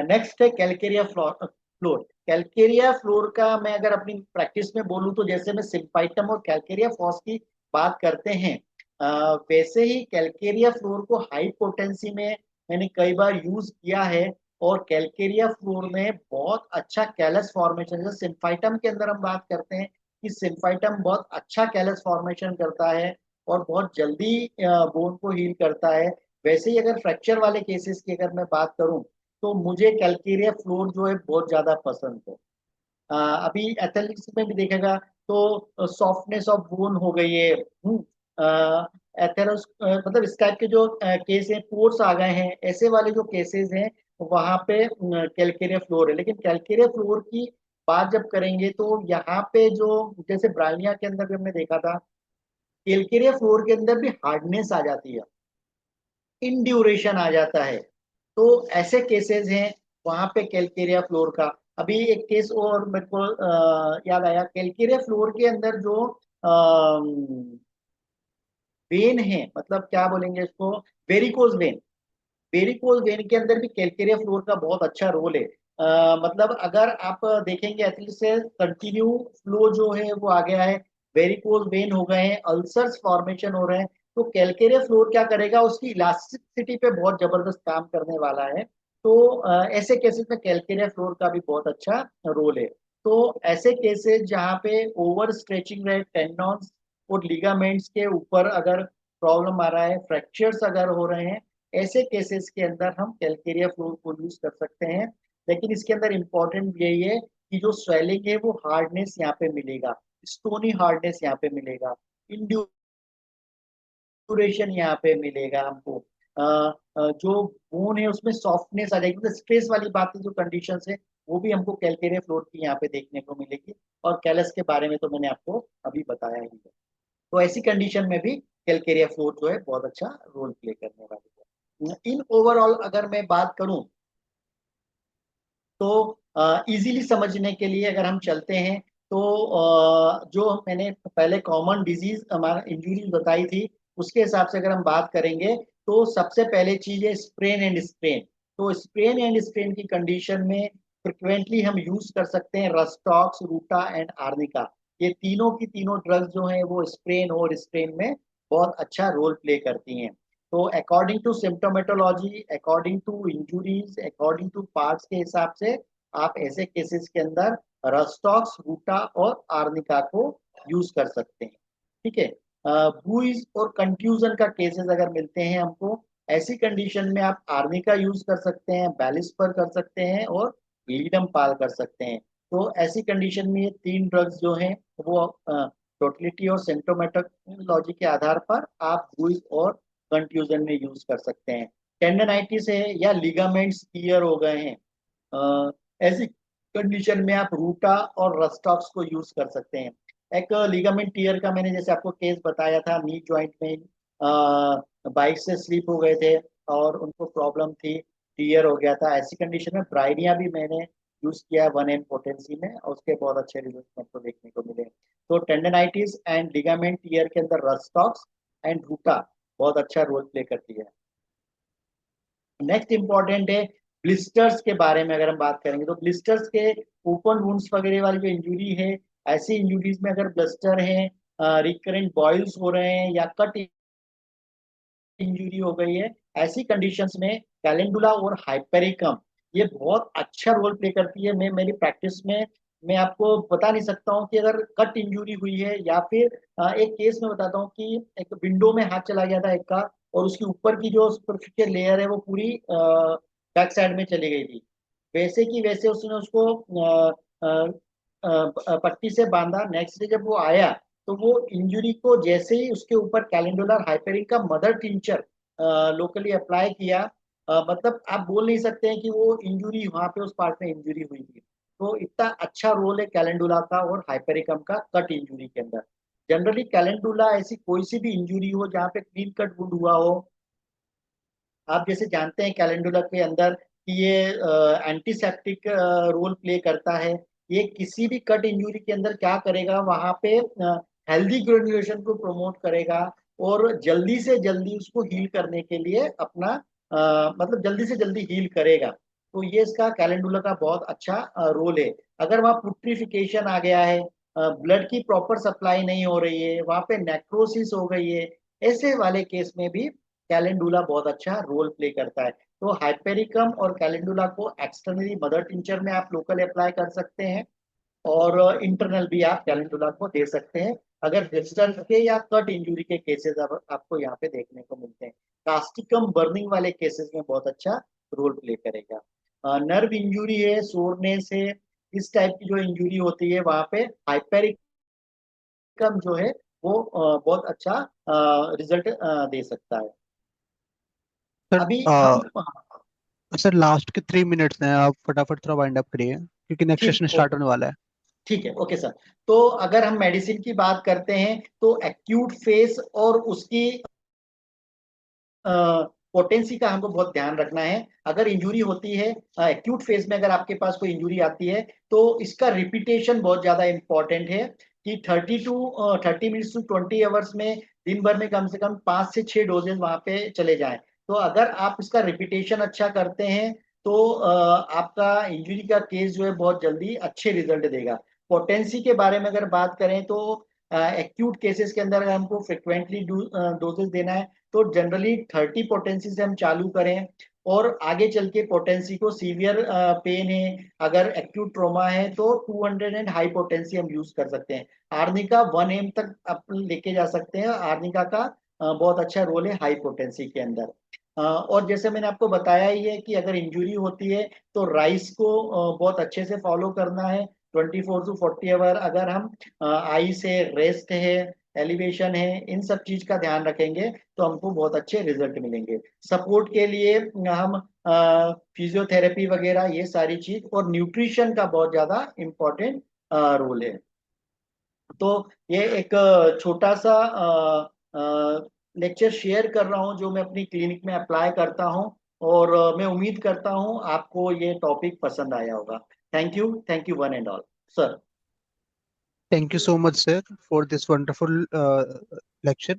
[SPEAKER 2] नेक्स्ट है कैलकेरिया फ्लोर। कैलकेरिया फ्लोर का मैं अगर अपनी प्रैक्टिस में बोलूं तो जैसे मैं सिम्पाइटम और कैलकेरिया फॉस की बात करते हैं, वैसे ही कैलकेरिया फ्लोर को हाई पोटेंसी में मैंने कई बार यूज किया है। और कैलकेरिया फ्लोर में बहुत अच्छा कैलस फॉर्मेशन, जैसे सिम्फाइटम के अंदर हम बात करते हैं कि सिम्फाइटम बहुत अच्छा कैलस फॉर्मेशन करता है और बहुत जल्दी बोन को हील करता है। वैसे ही अगर फ्रैक्चर वाले केसेस की अगर मैं बात करूं, तो मुझे कैलकेरिया फ्लोर जो है बहुत ज्यादा पसंद है। अभी एथलेटिक्स में भी देखेगा तो सॉफ्टनेस ऑफ बोन हो गई है। एथेरोस मतलब इस टाइप के जो केस हैं, पोर्स आ गए हैं, ऐसे वाले जो केसेस हैं वहां पे कैलकेरिया फ्लोर है। लेकिन कैलकेरिया फ्लोर की बात जब करेंगे तो यहाँ पे जो, जैसे ब्राइनिया के अंदर भी हमने देखा था, कैलकेरिया फ्लोर के अंदर भी हार्डनेस आ जाती है, इंड्यूरेशन आ जाता है। तो ऐसे केसेस हैं वहां पे कैलकेरिया फ्लोर का। अभी एक केस और मेरे को याद आया, कैलकेरिया फ्लोर के अंदर जो वेन है, मतलब क्या बोलेंगे इसको, वेरिकोज वेन। वेरिकोज वेन के अंदर भी कैलकेरिया फ्लोर का बहुत अच्छा रोल है। मतलब अगर आप देखेंगे एथलीट से कंटिन्यू फ्लो जो है वो आ गया है, वेरिकोज वेन हो गए हैं, अल्सर्स फॉर्मेशन हो रहे हैं, तो कैलकेरिया फ्लोर क्या करेगा, उसकी इलास्टिसिटी पे बहुत जबरदस्त काम करने वाला है। तो ऐसे केसेस में कैलकेरिया फ्लोर का भी बहुत अच्छा रोल है। तो ऐसे केसेस जहाँ पे ओवर स्ट्रेचिंग रहे टेंडॉन्स और लिगामेंट्स के ऊपर अगर प्रॉब्लम आ रहा है, फ्रैक्चर्स अगर हो रहे हैं, ऐसे केसेस के अंदर हम कैलकेरिया फ्लोर को यूज कर सकते हैं। लेकिन इसके अंदर इंपॉर्टेंट यही है कि जो स्वेलिंग है वो हार्डनेस यहाँ पे मिलेगा, स्टोनी हार्डनेस यहाँ पे मिलेगा, इंड्यूरेशन यहाँ पे मिलेगा हमको। जो बोन है उसमें सॉफ्टनेस आ जाएगी, मतलब स्ट्रेस वाली बातें जो कंडीशंस है वो भी हमको कैलकेरिया फ्लोर की यहाँ पे देखने को मिलेगी। और कैलस के बारे में तो मैंने आपको अभी बताया ही है। तो ऐसी कंडीशन में भी कैलकेरिया फ्लोर जो है बहुत अच्छा रोल प्ले करने वाली है। इन ओवरऑल अगर मैं बात करूं तो इजीली समझने के लिए अगर हम चलते हैं, तो जो मैंने पहले कॉमन डिजीज हमारा इंजरीज बताई थी, उसके हिसाब से अगर हम बात करेंगे तो सबसे पहले चीज है स्प्रेन एंड स्ट्रेन। तो स्प्रेन एंड स्ट्रेन की कंडीशन में फ्रिक्वेंटली हम यूज कर सकते हैं रस्टॉक्स, रूटा एंड आर्निका। ये तीनों की तीनों ड्रग्स जो हैं वो स्प्रेन और स्ट्रेन में बहुत अच्छा रोल प्ले करती हैं। तो according to symptomatology, according to injuries, according to parts के हिसाब से आप ऐसे केसेस के अंदर रस्टॉक्स, रूटा और आर्निका को यूज कर सकते हैं। ठीक है। ब्रूइज और कंट्यूजन का केसेस अगर मिलते हैं हमको, ऐसी कंडीशन में आप आर्निका यूज कर सकते हैं, बैलिस्पर कर सकते हैं और लीडम पाल कर सकते हैं। तो ऐसी कंडीशन में ये तीन ड्रग्स जो हैं वो टोटलिटी और सिम्टोमेटोलॉजी के आधार पर आप ब्रूइज और कंट्यूजन में यूज कर सकते हैं। टेंडनाइटिस है या लिगामेंट्स टियर हो गए हैं, ऐसी कंडीशन में आप रूटा और रस्टॉक्स को यूज कर सकते हैं। एक लिगामेंट टियर का मैंने जैसे आपको केस बताया था, नी जॉइंट में बाइक से स्लिप हो गए थे और उनको प्रॉब्लम थी, टियर हो गया था। ऐसी कंडीशन में ब्राइनिया भी मैंने यूज किया है 1 एम पोटेंसी में, और उसके बहुत अच्छे रिजल्ट आपको देखने को मिले। तो टेंडनाइटिस एंड लिगामेंट टियर के अंदर रस्टॉक्स एंड रूटा बहुत अच्छा रोल प्ले करती है। नेक्स्ट इंपॉर्टेंट है ब्लिस्टर्स के बारे में। अगर हम बात करेंगे तो ब्लिस्टर्स के ओपन वुंड्स वगैरह वाली जो इंजुरी है, ऐसी इंजुरीज में अगर ब्लिस्टर है, रिकरेंट बॉइल्स हो रहे हैं या कट इंजरी हो गई है, ऐसी कंडीशंस में कैलेंडुला और हाइपेरिकम ये बहुत अच्छा रोल प्ले करती है। मैं मेरी प्रैक्टिस में मैं आपको बता नहीं सकता हूँ कि अगर कट इंजरी हुई है या फिर एक केस में बताता हूँ कि एक विंडो में हाथ चला गया था एक का, और उसकी ऊपर की जो सुपरफिशियल लेयर है वो पूरी बैक साइड में चली गई थी। वैसे की वैसे उसने उसको पट्टी से बांधा। नेक्स्ट डे जब वो आया तो वो इंजुरी को जैसे ही उसके ऊपर कैलेंडुलर हाइपेरिक का मदर टिंचर लोकली अप्लाई किया, मतलब आप बोल नहीं सकते हैं कि वो इंजुरी वहां पे उस पार्ट में इंजुरी हुई थी। तो इतना अच्छा रोल है कैलेंडुला का और हाइपेरिकम का कट इंजुरी के अंदर। जनरली कैलेंडुला ऐसी कोई सी भी इंजुरी हो जहाँ पे क्लीन कट वुंड हुआ हो, आप जैसे जानते हैं कैलेंडुला के अंदर कि ये एंटीसेप्टिक रोल प्ले करता है। ये किसी भी कट इंजरी के अंदर क्या करेगा, वहां पे हेल्दी ग्रेन्युलेशन को प्रमोट करेगा और जल्दी से जल्दी उसको हील करने के लिए अपना मतलब जल्दी से जल्दी हील करेगा। तो ये इसका कैलेंडुला का बहुत अच्छा रोल है। अगर वहाँ पुट्रिफिकेशन आ गया है, ब्लड की प्रॉपर सप्लाई नहीं हो रही है, वहां पे नेक्रोसिस हो गई है, ऐसे वाले केस में भी कैलेंडुला बहुत अच्छा रोल प्ले करता है। तो हाइपेरिकम और कैलेंडुला को एक्सटर्नली मदर टिंचर में आप लोकल अप्लाई कर सकते हैं, और इंटरनल भी आप कैलेंडुला को दे सकते हैं अगर डिस्टेंस के या कट इंजुरी के केसेस आपको यहाँ पे देखने को मिलते हैं। कास्टिकम बर्निंग वाले केसेस में बहुत अच्छा रोल प्ले करेगा। नर्व इंजुरी है, सोरनेस है, इस टाइप की जो इंजुरी होती है वहां पे हाइपेरिकम जो है वो बहुत अच्छा रिजल्ट दे सकता है।
[SPEAKER 1] सर
[SPEAKER 2] अभी हम
[SPEAKER 1] सर लास्ट के 3 मिनट्स हैं, आप फटाफट थोड़ा वाइंड अप करिए क्योंकि नेक्स्ट
[SPEAKER 2] ठीक
[SPEAKER 1] सेशन स्टार्ट होने वाला है।
[SPEAKER 2] ठीक है, ओके सर। तो अगर हम मेडिसिन की बात करते हैं तो एक्यूट फेस और उसकी पोटेंसी का हमको बहुत ध्यान रखना है। अगर इंजरी होती है एक्यूट फेज में, अगर आपके पास कोई इंजरी आती है तो इसका रिपीटेशन बहुत ज्यादा इंपॉर्टेंट है कि 30 मिनट्स टू 20 आवर्स में दिन भर में कम से कम 5 से 6 डोजेज वहां पे चले जाएं। तो अगर आप इसका रिपीटेशन अच्छा करते हैं तो आपका इंजरी का केस जो है बहुत जल्दी अच्छे रिजल्ट देगा। पोटेंसी के बारे में अगर बात करें तो एक्यूट केसेस के अंदर अगर हमको फ्रिक्वेंटली डोजेस देना है तो जनरली 30 पोटेंसी से हम चालू करें, और आगे चल के पोटेंसी को सीवियर पेन है, अगर एक्यूट ट्रोमा है तो 200 एंड हाई पोटेंसी हम यूज कर सकते हैं। आर्निका 1 एम तक आप लेके जा सकते हैं। आर्निका का बहुत अच्छा रोल है हाई पोटेंसी के अंदर। और जैसे मैंने आपको बताया ही है कि अगर इंजुरी होती है तो राइस को बहुत अच्छे से फॉलो करना है 24 to 40 आवर। अगर हम आई से रेस्ट है, एलिवेशन है, इन सब चीज का ध्यान रखेंगे तो हमको बहुत अच्छे रिजल्ट मिलेंगे। सपोर्ट के लिए हम फिजियोथेरेपी वगैरह ये सारी चीज, और न्यूट्रिशन का बहुत ज्यादा इम्पोर्टेंट रोल है। तो ये एक छोटा सा लेक्चर शेयर कर रहा हूँ जो मैं अपनी क्लिनिक में अप्लाई करता हूँ, और मैं उम्मीद करता हूँ आपको ये टॉपिक पसंद आया होगा। Thank you one and all sir.
[SPEAKER 1] Thank you so much sir for this wonderful lecture.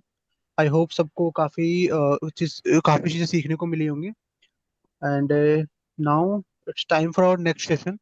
[SPEAKER 1] I hope सबको काफी चीजें सीखने को मिली होंगी। And now it's time for our next session.